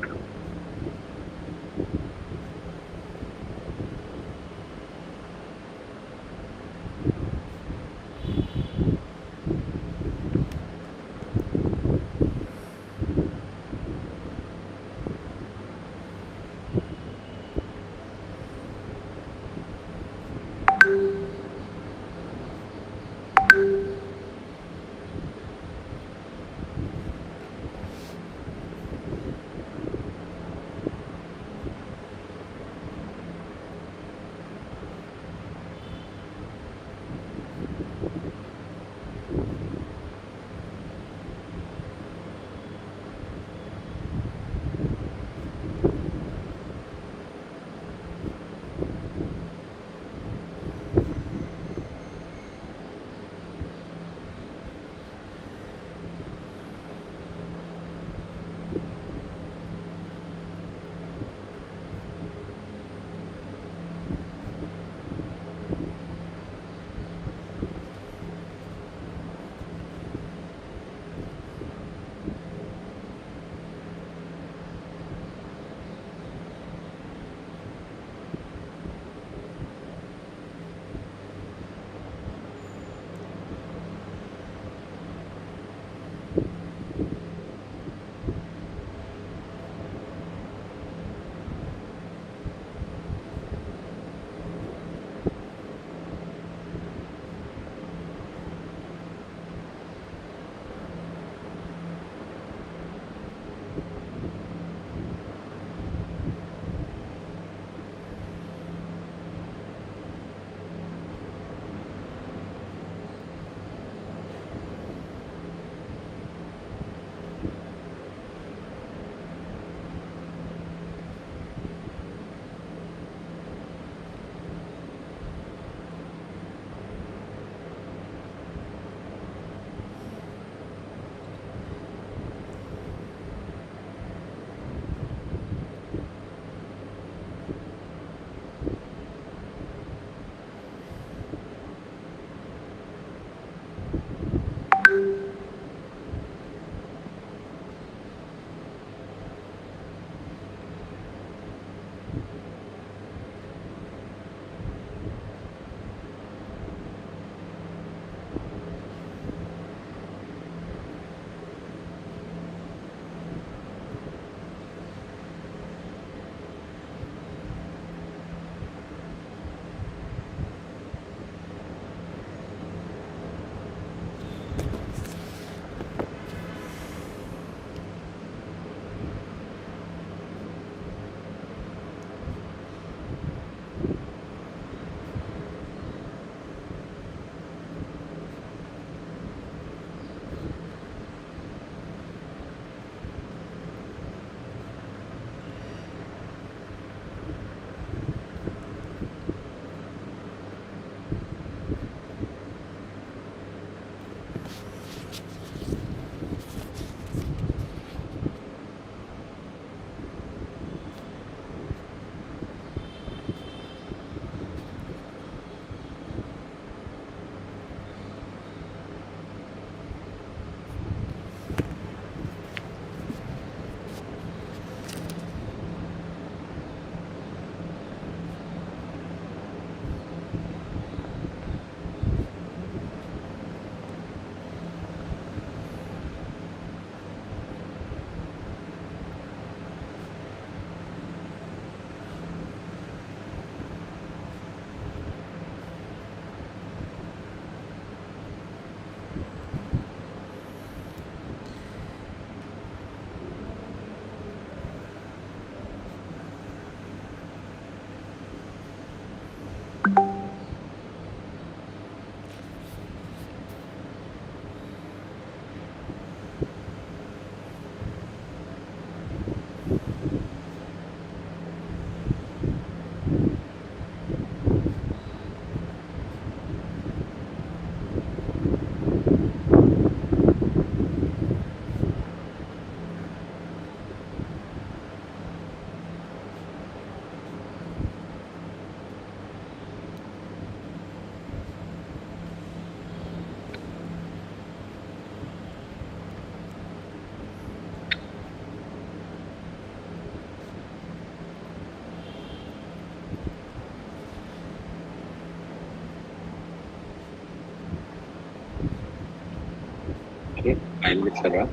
Okay, fine with Sarah.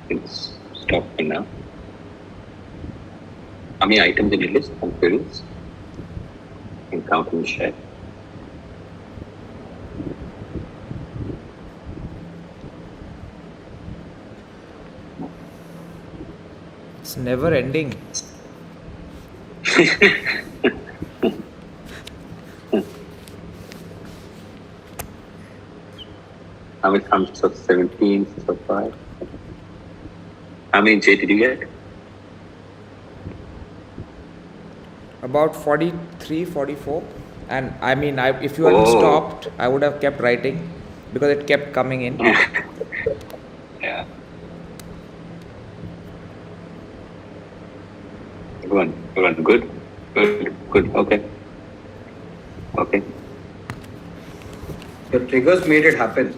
It's stop for now. How many items in your list and queries? You can count and share. It's never ending. How many comes of 17 so far? How many J did you get? About 43, 44. And I mean, if you hadn't Oh. stopped, I would have kept writing because it kept coming in. Yeah. Good. Okay. The triggers made it happen.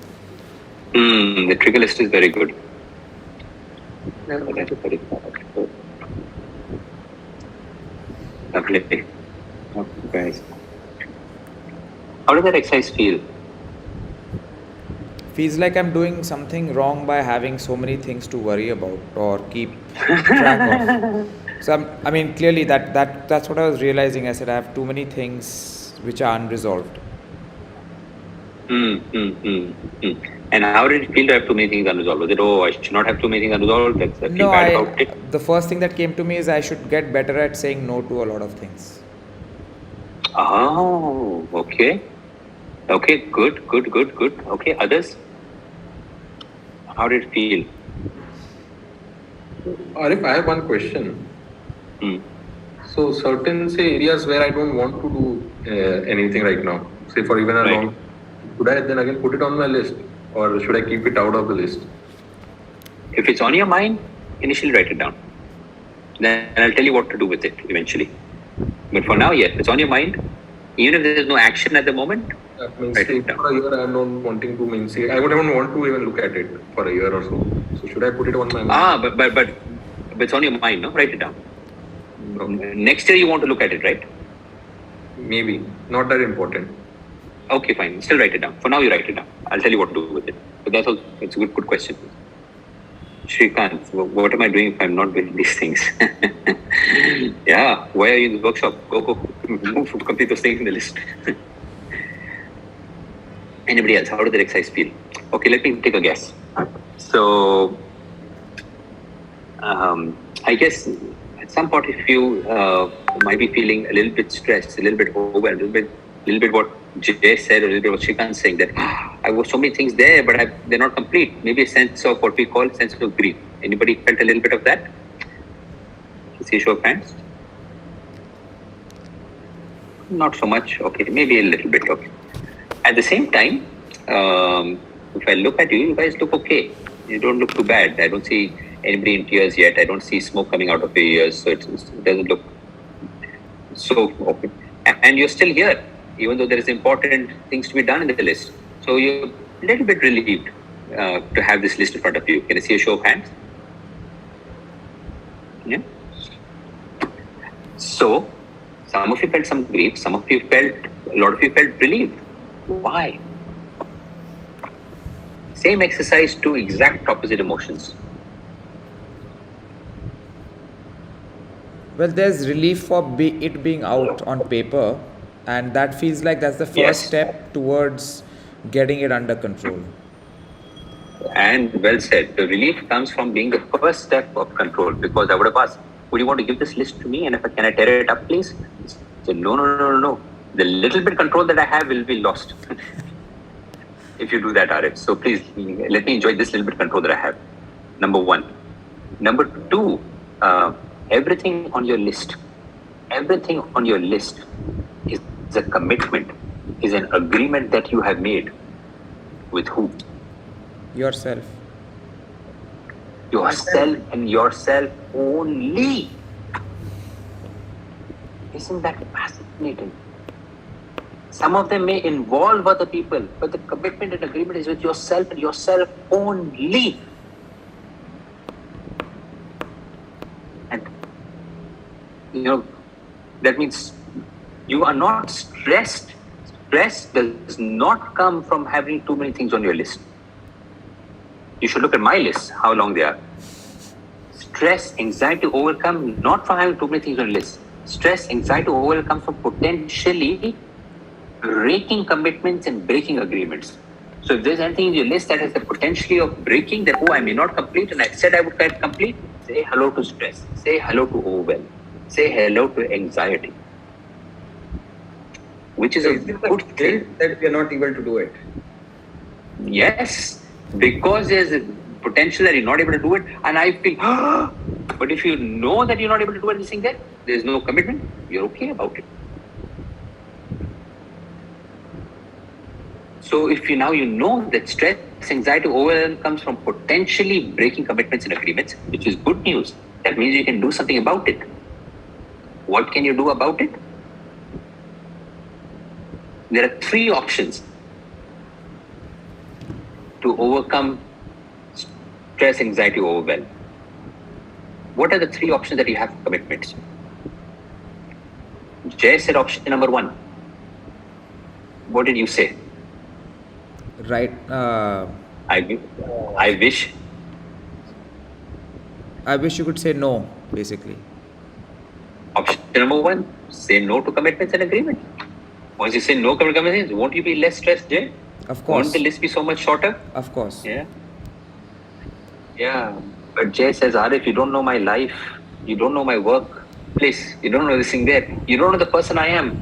The trigger list is very good. That is very good. Lovely. Okay, guys. How does that exercise feel? Feels like I'm doing something wrong by having so many things to worry about or keep track of. So I mean, clearly that's what I was realizing. I said I have too many things which are unresolved. And how did it feel to have too many things unresolved? Was it, I should not have too many things unresolved? Let's feel bad about it. The first thing that came to me is I should get better at saying no to a lot of things. Oh, okay. Okay, good. Okay, others? How did it feel? Arif, I have one question. Hmm. So certain areas where I don't want to do anything right now, say for even a Right. long, should I then again put it on my list or should I keep it out of the list? If it's on your mind, initially write it down. Then I'll tell you what to do with it eventually. But for now, yes, it's on your mind. Even if there is no action at the moment, That means Write say it down. for a year I'm not wanting to I wouldn't want to even look at it for a year or so. So should I put it on my mind? but it's on your mind, no? Write it down. next year you want to look at it, right? Maybe. Not that important. Okay, fine. Still write it down. For now, you write it down. I'll tell you what to do with it. But that's also, it's a good question. Shrikant, what am I doing if I'm not doing these things? Yeah, why are you in the workshop? Go, move to complete those things in the list. Anybody else? How did the exercise feel? Okay, let me take a guess. So, I guess at some point, if you might be feeling a little bit stressed, a little bit overwhelmed, a little bit what Jay said, a little bit what Shrikant saying, that I was so many things there, but they're not complete. Maybe a sense of what we call sense of grief. Anybody felt a little bit of that? See a show of hands. Not so much. Okay, maybe a little bit. Okay. At the same time, if I look at you, you guys look okay. You don't look too bad. I don't see anybody in tears yet. I don't see smoke coming out of your ears, so it doesn't look so okay. And you're still here, even though there is important things to be done in the list. So you're a little bit relieved to have this list in front of you. Can I see a show of hands? Yeah. So some of you felt some grief. A lot of you felt relieved. Why? Same exercise, two exact opposite emotions. Well, there's relief for it being out on paper, and that feels like that's the first step towards getting it under control. And well said. The relief comes from being the first step of control, because I would have asked, would you want to give this list to me? And can I tear it up, please? He said, no. The little bit control that I have will be lost if you do that, RF. So please, let me enjoy this little bit control that I have. Number one. Number two, everything on your list is a commitment, is an agreement that you have made with who? Yourself. Yourself and yourself only. Isn't that fascinating? Some of them may involve other people, but the commitment and agreement is with yourself and yourself only. And that means you are not stressed. Stress does not come from having too many things on your list. You should look at my list, how long they are. Stress, anxiety, overcome, not from having too many things on your list. Stress, anxiety, overcome from potentially breaking commitments and breaking agreements. So if there's anything in your list that has the potential of breaking, that, I may not complete, and I said I would complete, say hello to stress, say hello to overwhelm, say hello to anxiety. Which is a good thing. That we are not able to do it. Yes, because there's a potential that you're not able to do it, and I feel, but if you know that you're not able to do anything there, there's no commitment, you're okay about it. So if you know that stress, anxiety, overwhelm comes from potentially breaking commitments and agreements, which is good news. That means you can do something about it. What can you do about it? There are three options to overcome stress, anxiety, overwhelm. What are the three options that you have for commitments? Jay said option number one. What did you say? Right. I wish. I wish you could say no, basically. Option number one, say no to commitments and agreements. Once you say no to commitments, won't you be less stressed, Jay? Of course. Won't the list be so much shorter? Of course. Yeah. But Jay says, if you don't know my life, you don't know my work, please, you don't know this thing there, you don't know the person I am.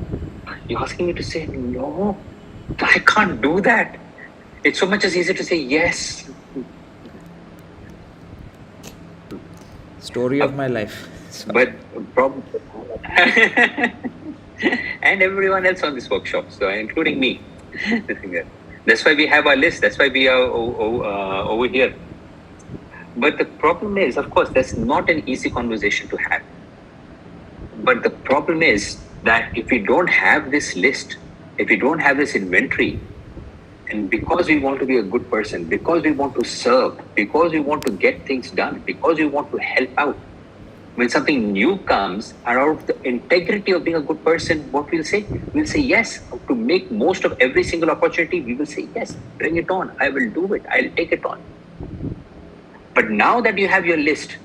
You're asking me to say no? I can't do that. It's so much easier to say yes. Story of my life. But and everyone else on this workshop, so including me. That's why we have our list. That's why we are over here. But the problem is, of course, that's not an easy conversation to have. But the problem is that if we don't have this list, if we don't have this inventory, and because we want to be a good person, because we want to serve, because we want to get things done, because we want to help out, When something new comes, and out of the integrity of being a good person, what we'll say? We'll say yes. To make most of every single opportunity, we will say yes. Bring it on. I will do it. I'll take it on. But now that you have your list,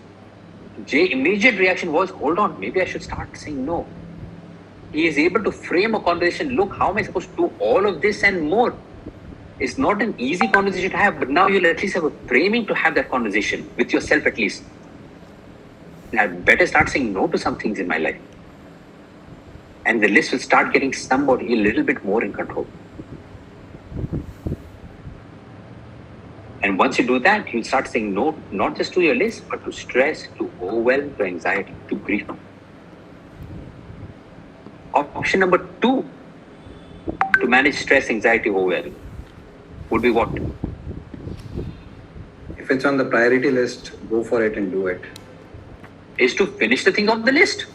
Jay's immediate reaction was, hold on, maybe I should start saying no. He is able to frame a conversation. Look, how am I supposed to do all of this and more? It's not an easy conversation to have, but now you'll at least have a framing to have that conversation with yourself at least. I better start saying no to some things in my life. And the list will start getting somewhat a little bit more in control. And once you do that, you'll start saying no, not just to your list, but to stress, to overwhelm, to anxiety, to grief. Option number 2 to manage stress, anxiety, overwhelm would be what? If it's on the priority list, go for it and do it. Is to finish the thing on the list.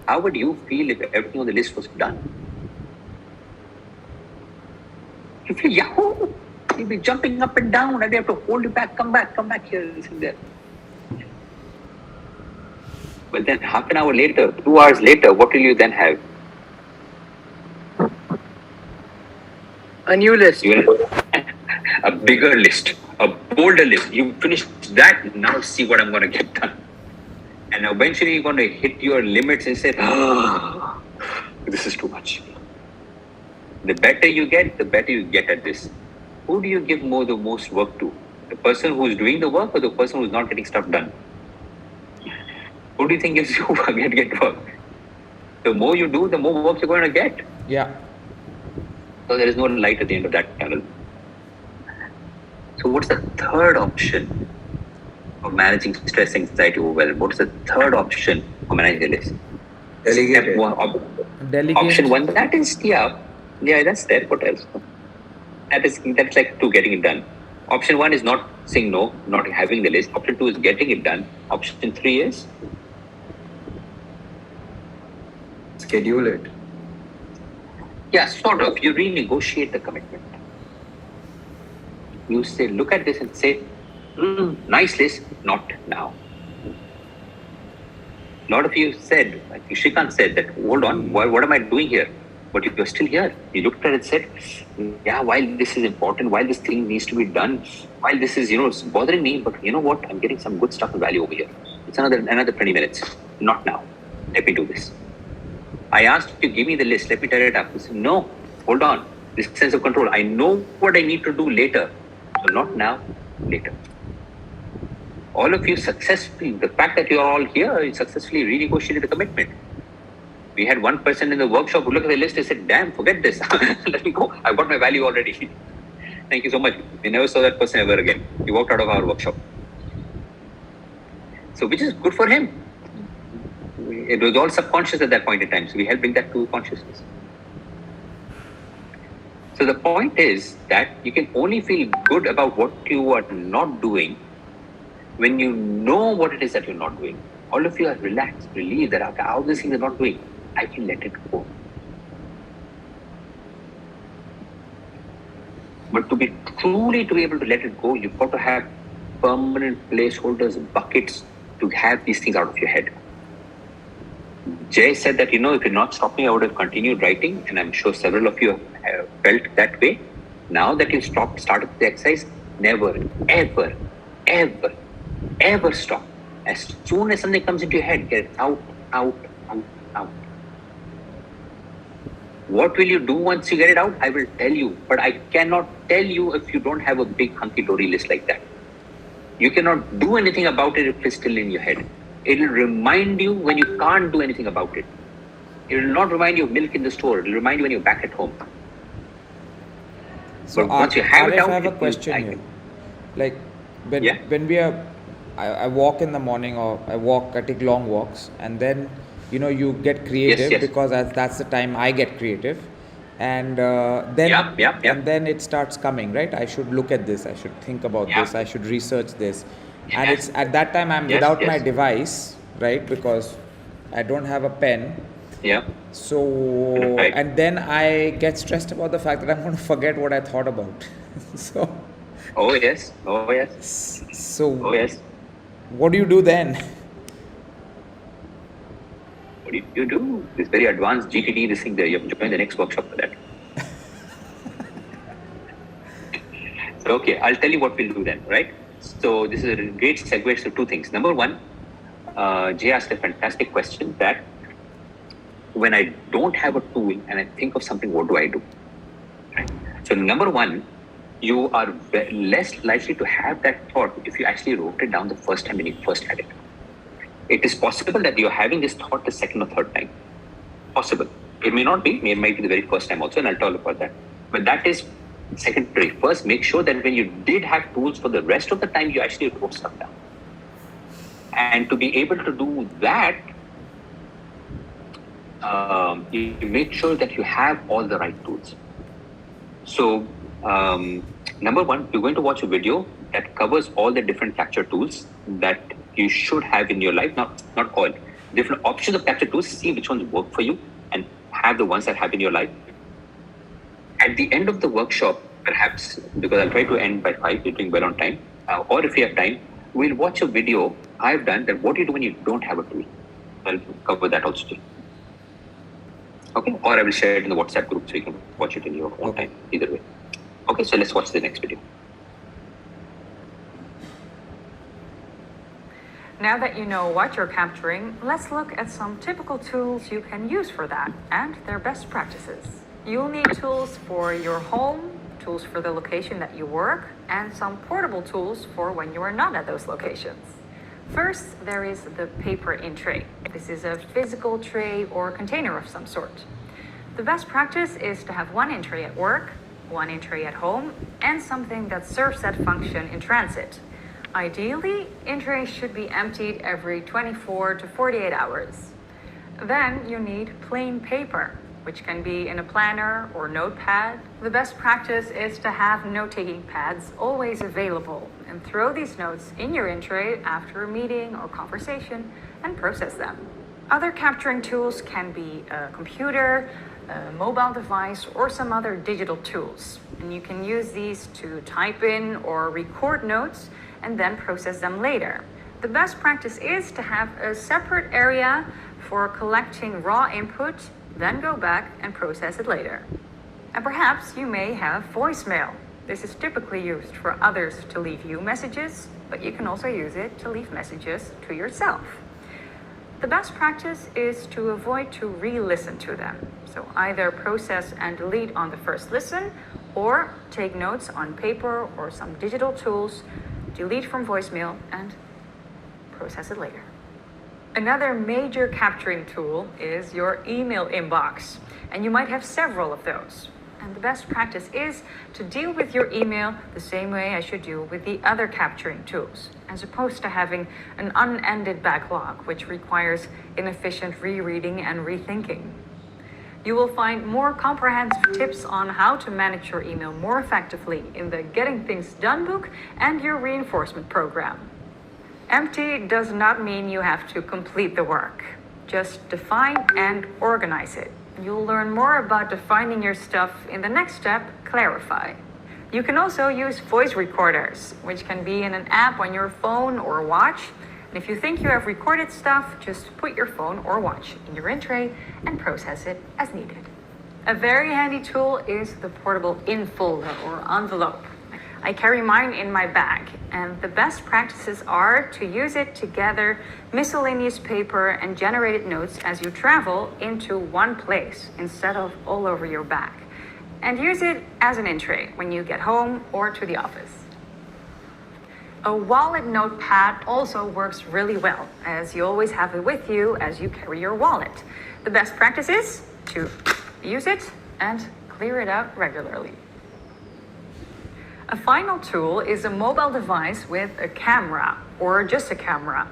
How would you feel if everything on the list was done? You feel yahoo! You'll be jumping up and down, and they have to hold you back, come back here, this and there. But then half an hour later, 2 hours later, what will you then have? A new list. You will have a bigger list, a bolder list. You finish that, now see what I'm going to get done. And eventually you're going to hit your limits and say, this is too much. The better you get, the better you get at this. Who do you give the most work to? The person who's doing the work or the person who's not getting stuff done? Who do you think gives you get work? The more you do, the more work you're going to get. Yeah. So there is no light at the end of that tunnel. So what's the third option of managing stress, anxiety, overwhelm? What's the third option for managing the list? Delegate Step it. one, Delegate. option 1, that is, yeah, that's there. What else? That's like 2, getting it done. Option 1 is not saying no, not having the list. Option 2 is getting it done. Option 3 is Schedule it. yeah, sort of. You renegotiate the commitment. You say, look at this and say, nice list, not now. A lot of you said, like Shrikant said, that hold on, what am I doing here? But you're still here. You looked at it and said, yeah, while this is important, while this thing needs to be done, while this is, it's bothering me, but you know what? I'm getting some good stuff and value over here. It's another 20 minutes. Not now. Let me do this. I asked you, give me the list. Let me tear it up. You said, no, hold on. This sense of control. I know what I need to do later. So not now, later. All of you successfully, the fact that you are all here, you successfully renegotiated the commitment. We had one person in the workshop who looked at the list and said, damn, forget this. Let me go. I've got my value already. Thank you so much. We never saw that person ever again. He walked out of our workshop. So which is good for him. It was all subconscious at that point in time. So we helped bring that to consciousness. So the point is that you can only feel good about what you are not doing when you know what it is that you're not doing. All of you are relaxed, relieved that okay, all these things are not doing. I can let it go. But to be able to let it go, you've got to have permanent placeholders, buckets to have these things out of your head. Jay said that, if you're not stopping, I would have continued writing. And I'm sure several of you have felt that way. Now that you've started the exercise, never, ever, ever, ever stop. As soon as something comes into your head, get it out, out, out, out. What will you do once you get it out? I will tell you, but I cannot tell you if you don't have a big hunky-dory list like that. You cannot do anything about it if it's still in your head. It will remind you when you can't do anything about it. It will not remind you of milk in the store. It will remind you when you're back at home. So but once you have it out, I have a it will- question here. Like when Yeah. when we are, I walk in the morning or I take long walks, and then you get creative yes. because that's the time I get creative, and then Yeah. and then it starts coming, right? I should look at this. I should think about Yeah. this. I should research this, and Yes. it's at that time I'm Yes, without my yes. device, right? Because I don't have a pen. Yeah. So, Right. and then I get stressed about the fact that I'm going to forget what I thought about. So, Oh yes. so Oh yes. what do you do then? you do? This very advanced GTD, this thing there. You have to join the next workshop for that. So, okay, I'll tell you what we'll do then, right? So this is a great segue to two things. Number one, Jay asked a fantastic question that when I don't have a tool and I think of something, what do I do? Right? So number one, you are less likely to have that thought if you actually wrote it down the first time when you first had it. It is possible that you're having this thought the second or third time. Possible. It may not be. It might be the very first time also, and I'll talk about that. But that is secondary. First, make sure that when you did have tools for the rest of the time, you actually wrote stuff down. And to be able to do that, you make sure that you have all the right tools. So, number one, you're going to watch a video that covers all the different capture tools that you should have in your life. Not all. Different options of capture tools, see which ones work for you and have the ones that have in your life. At the end of the workshop, perhaps, because I'll try to end by 5, you're doing well on time, or if you have time, we'll watch a video I've done that what do you do when you don't have a tool. I'll cover that also too. Okay, or I will share it in the WhatsApp group so you can watch it in your own time, either way. Okay, so let's watch the next video. Now that you know what you're capturing, let's look at some typical tools you can use for that and their best practices. You'll need tools for your home, tools for the location that you work, and some portable tools for when you are not at those locations. First, there is the paper in tray. This is a physical tray or container of some sort. The best practice is to have one in tray at work, one in tray at home, and something that serves that function in transit. Ideally, in trays should be emptied every 24 to 48 hours. Then you need plain paper, which can be in a planner or notepad. The best practice is to have note-taking pads always available and throw these notes in your in tray after a meeting or conversation and process them. Other capturing tools can be a computer, a mobile device, or some other digital tools. And you can use these to type in or record notes and then process them later. The best practice is to have a separate area for collecting raw input, then go back and process it later. And perhaps you may have voicemail. This is typically used for others to leave you messages, but you can also use it to leave messages to yourself. The best practice is to avoid to re-listen to them. So either process and delete on the first listen, or take notes on paper or some digital tools, delete from voicemail, and process it later. Another major capturing tool is your email inbox, and you might have several of those. And the best practice is to deal with your email the same way as you do with the other capturing tools, as opposed to having an unended backlog, which requires inefficient rereading and rethinking. You will find more comprehensive tips on how to manage your email more effectively in the Getting Things Done book and your reinforcement program. Empty does not mean you have to complete the work. Just define and organize it. You'll learn more about defining your stuff in the next step, Clarify. You can also use voice recorders, which can be in an app on your phone or watch. And if you think you have recorded stuff, just put your phone or watch in your in tray and process it as needed. A very handy tool is the portable in folder or envelope. I carry mine in my bag, and the best practices are to use it to gather miscellaneous paper and generated notes as you travel into one place instead of all over your bag. And use it as an in tray when you get home or to the office. A wallet notepad also works really well, as you always have it with you as you carry your wallet. The best practice is to use it and clear it out regularly. A final tool is a mobile device with a camera or just a camera.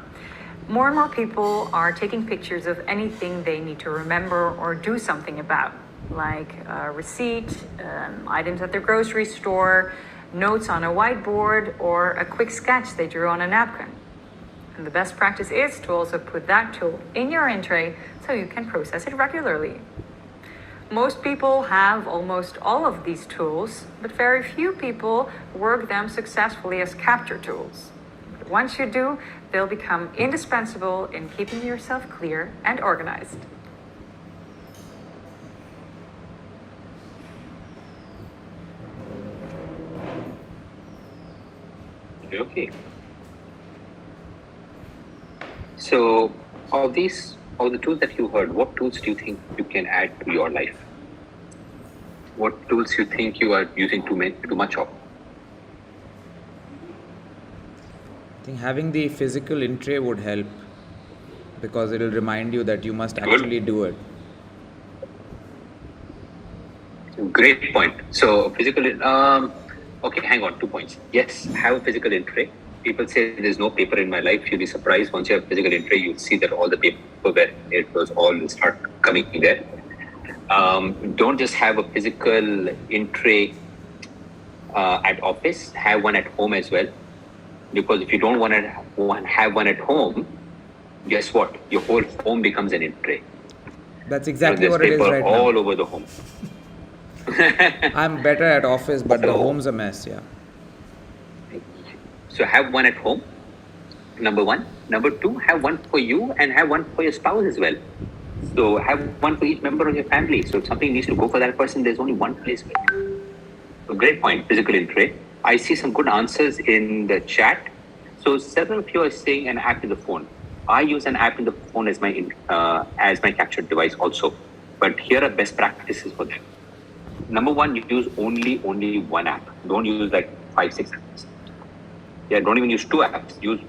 More and more people are taking pictures of anything they need to remember or do something about, like a receipt, items at their grocery store, notes on a whiteboard, or a quick sketch they drew on a napkin. And the best practice is to also put that tool in your in tray so you can process it regularly. Most people have almost all of these tools, but very few people work them successfully as capture tools. Once you do, they'll become indispensable in keeping yourself clear and organized. Okay. So, of the tools that you heard, what tools do you think you can add to your life? What tools you think you are using too much of? I think having the physical in tray would help because it will remind you that you must actually do it. Great point. So physical, okay, hang on, 2 points. Yes, have a physical in tray. People say there's no paper in my life. You'll be surprised once you have physical in tray, you'll see that all the paper where it was all will start coming there. Don't just have a physical in tray at office. Have one at home as well. Because if you don't want to have one at home, guess what? Your whole home becomes an in tray. That's exactly what it is right all now. over the home. I'm better at office, but the home's a mess, yeah. So have one at home, number one. Number two, have one for you and have one for your spouse as well. So have one for each member of your family. So if something needs to go for that person, there's only one place for it. So great point, physical in tray. I see some good answers in the chat. So several of you are saying an app in the phone. I use an app in the phone as my capture device also. But here are best practices for that. Number one, you use only one app. Don't use like 5, 6 apps. Yeah, don't even use 2 apps. Use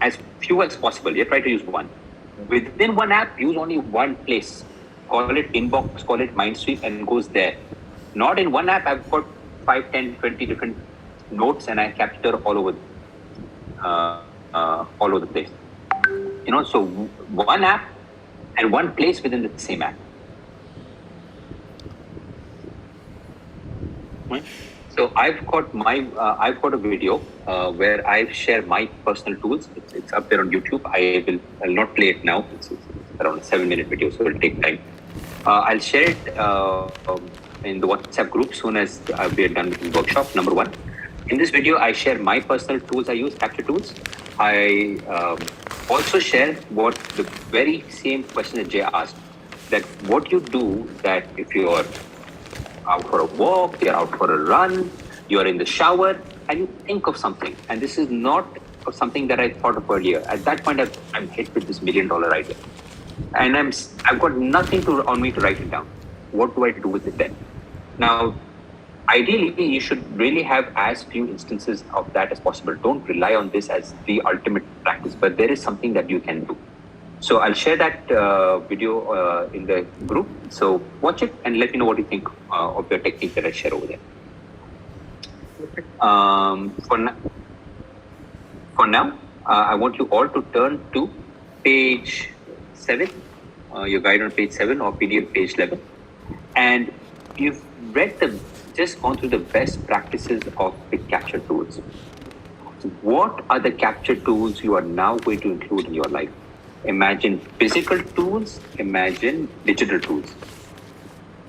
as few as possible. Yeah, try to use one. Within one app, use only one place. Call it inbox, call it Mindsweep, and goes there. Not in one app, I've got 5, 10, 20 different notes and I capture all over the place. You know, so one app and one place within the same app. Right? So I've got a video where I share my personal tools. It's up there on YouTube. I'll not play it now. It's around a 7-minute video, so it'll take time. I'll share it in the WhatsApp group soon as we are done with the workshop. Number one, in this video, I share my personal tools I use, capture tools. I also share what the very same question that Jay asked, that what you do that if you're out for a walk, you're out for a run, you're in the shower, and you think of something. And this is not something that I thought of earlier. At that point, I'm hit with this $1 million idea. And I've got nothing on me to write it down. What do I do with it then? Now, ideally, you should really have as few instances of that as possible. Don't rely on this as the ultimate practice, but there is something that you can do. So I'll share that video in the group. So watch it and let me know what you think of your technique that I share over there. For now, I want you all to turn to page 7, your guide on page 7 or PDF page 11. And you've just gone through the best practices of the capture tools. What are the capture tools you are now going to include in your life? Imagine physical tools, imagine digital tools.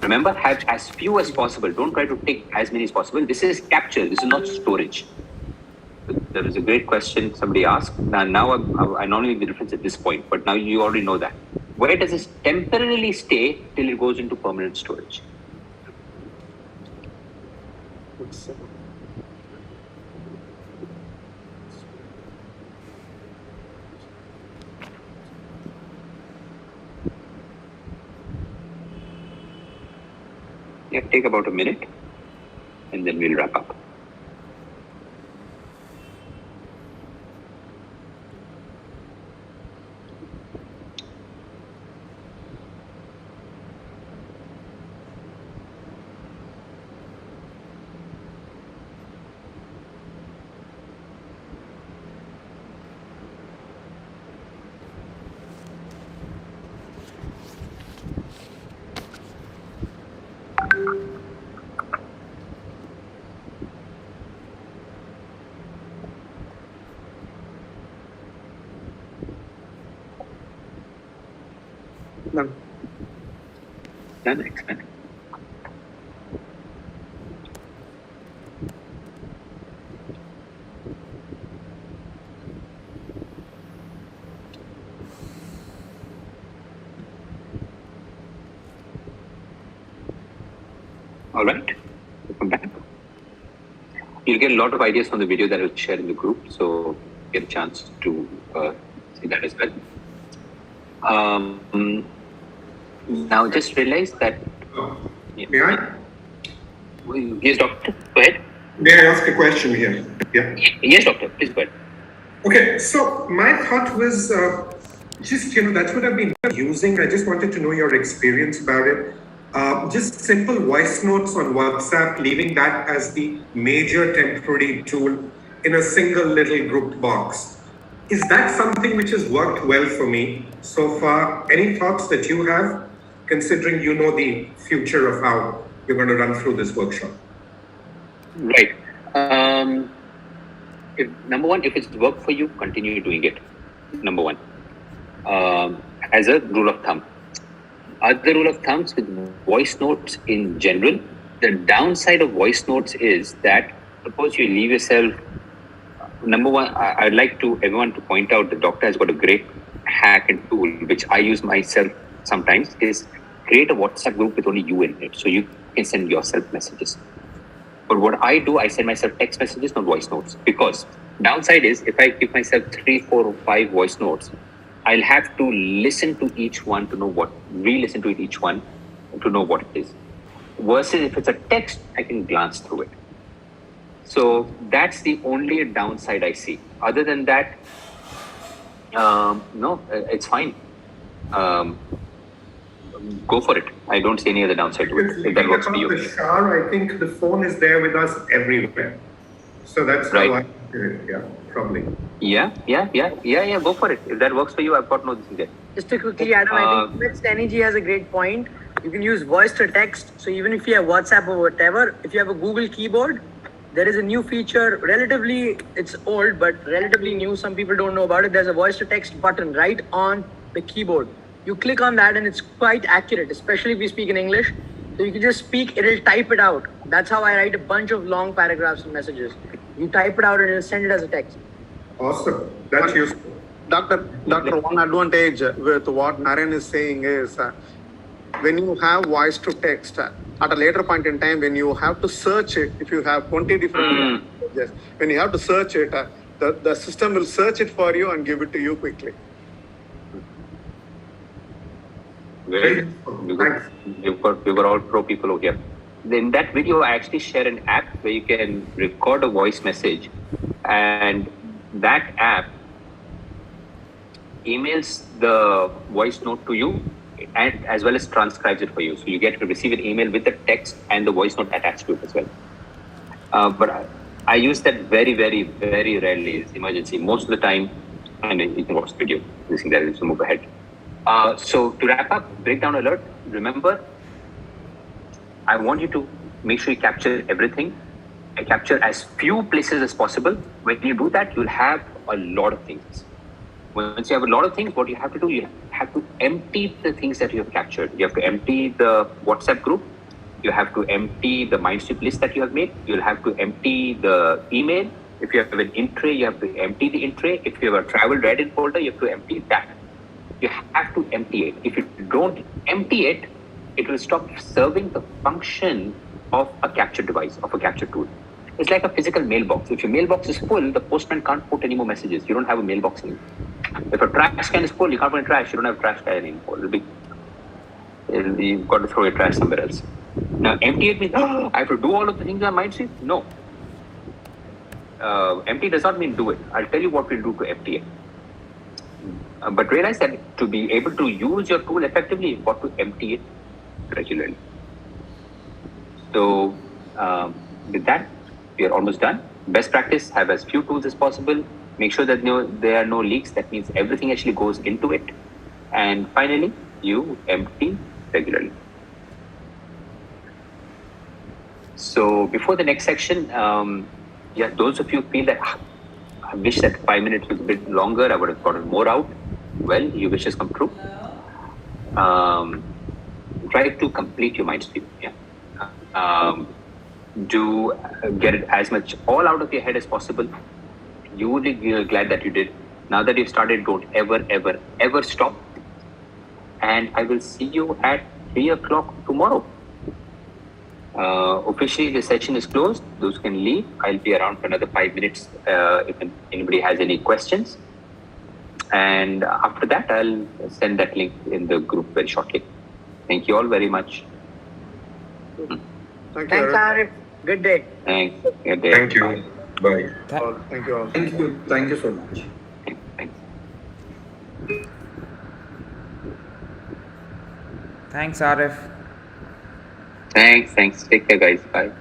Remember, have as few as possible. Don't try to take as many as possible. This is capture, this is not storage. There is a great question somebody asked. Now I not know the difference at this point, but now you already know that. Where does this temporarily stay till it goes into permanent storage? Yeah, take about a minute and then we'll wrap up. Done, expand. All right, welcome back. You'll get a lot of ideas from the video that I'll share in the group, so get a chance to see that as well. Now just realize that. May I? Yes, doctor. Go ahead. May I ask a question here? Yeah. Yes, doctor. Please go ahead. Okay, so my thought was just, that's what I've been using. I just wanted to know your experience about it. Just simple voice notes on WhatsApp, leaving that as the major temporary tool in a single little grouped box. Is that something which has worked well for me so far? Any thoughts that you have, considering you know the future of how you're going to run through this workshop? Right. Number one, if it's worked for you, continue doing it. Number one. As a rule of thumb. Other rule of thumbs with voice notes in general, the downside of voice notes is that suppose you leave yourself. Number one, I'd like everyone to point out the doctor has got a great hack and tool, which I use myself sometimes, is create a WhatsApp group with only you in it. So you can send yourself messages. But what I do, I send myself text messages, not voice notes. Because downside is if I give myself 3, 4, or 5 voice notes, I'll have to listen to each one to know re-listen to each one to know what it is. Versus if it's a text, I can glance through it. So that's the only downside I see. Other than that, no, it's fine. Go for it. I don't see any other downside to it. If that works for you. The SHAR, I think the phone is there with us everywhere. So that's right. How I do it. Yeah, probably. Yeah. Go for it. If that works for you, I've got no thing there. Just to quickly add on, I think Next Energy has a great point. You can use voice to text. So even if you have WhatsApp or whatever, if you have a Google keyboard, there is a new feature. It's old, but relatively new. Some people don't know about it. There's a voice to text button right on the keyboard. You click on that and it's quite accurate, especially if you speak in English. So you can just speak, it'll type it out. That's how I write a bunch of long paragraphs and messages. You type it out and it'll send it as a text. Awesome. That's useful. Doctor, one advantage with what Naren is saying is when you have voice to text, at a later point in time, when you have to search it, if you have 20 different languages, when you have to search it, the system will search it for you and give it to you quickly. Very good. We've got all pro people over here. In that video, I actually share an app where you can record a voice message, and that app emails the voice note to you and as well as transcribes it for you. So you get to receive an email with the text and the voice note attached to it as well. But I use that very, very, very rarely. It's emergency. Most of the time, and you can watch the video using that to move ahead. So to wrap up, breakdown alert. Remember, I want you to make sure you capture everything and capture as few places as possible. When you do that, you'll have a lot of things. Once you have a lot of things, what you have to do, you have to empty the things that you have captured. You have to empty the WhatsApp group. You have to empty the Mindsweep list that you have made. You'll have to empty the email. If you have an in-tray, you have to empty the in-tray. If you have a travel read-in folder, you have to empty that. You have to empty it. If you don't empty it, it will stop serving the function of a capture device, of a capture tool. It's like a physical mailbox. If your mailbox is full, the postman can't put any more messages. You don't have a mailbox anymore. If a trash can is full, you can't put in trash. You don't have a trash can anymore. You've got to throw your trash somewhere else. Now, empty it means, I have to do all of the things on Mindsweep? No. Empty does not mean do it. I'll tell you what we'll do to empty it. But realize that to be able to use your tool effectively, you've got to empty it regularly. So, with that, we are almost done. Best practice, have as few tools as possible. Make sure that there are no leaks. That means everything actually goes into it. And finally, you empty regularly. So before the next section, those of you feel that I wish that 5 minutes was a bit longer, I would have gotten more out. Well, your wishes come true. Try to complete your Mindsweep. Do get it as much all out of your head as possible. You will be glad that you did. Now that you've started, don't ever stop. And I will see you at 3 o'clock tomorrow. Officially, the session is closed. Those can leave. I'll be around for another 5 minutes if anybody has any questions. And after that, I'll send that link in the group very shortly. Thank you all very much. Thank you. Thanks, Arif. Arif. Good day. Thanks. Good day. Thank you. Bye. Thank you all. Thank you so much. Thanks. Thanks, Arif. Thanks. Take care, guys. Bye.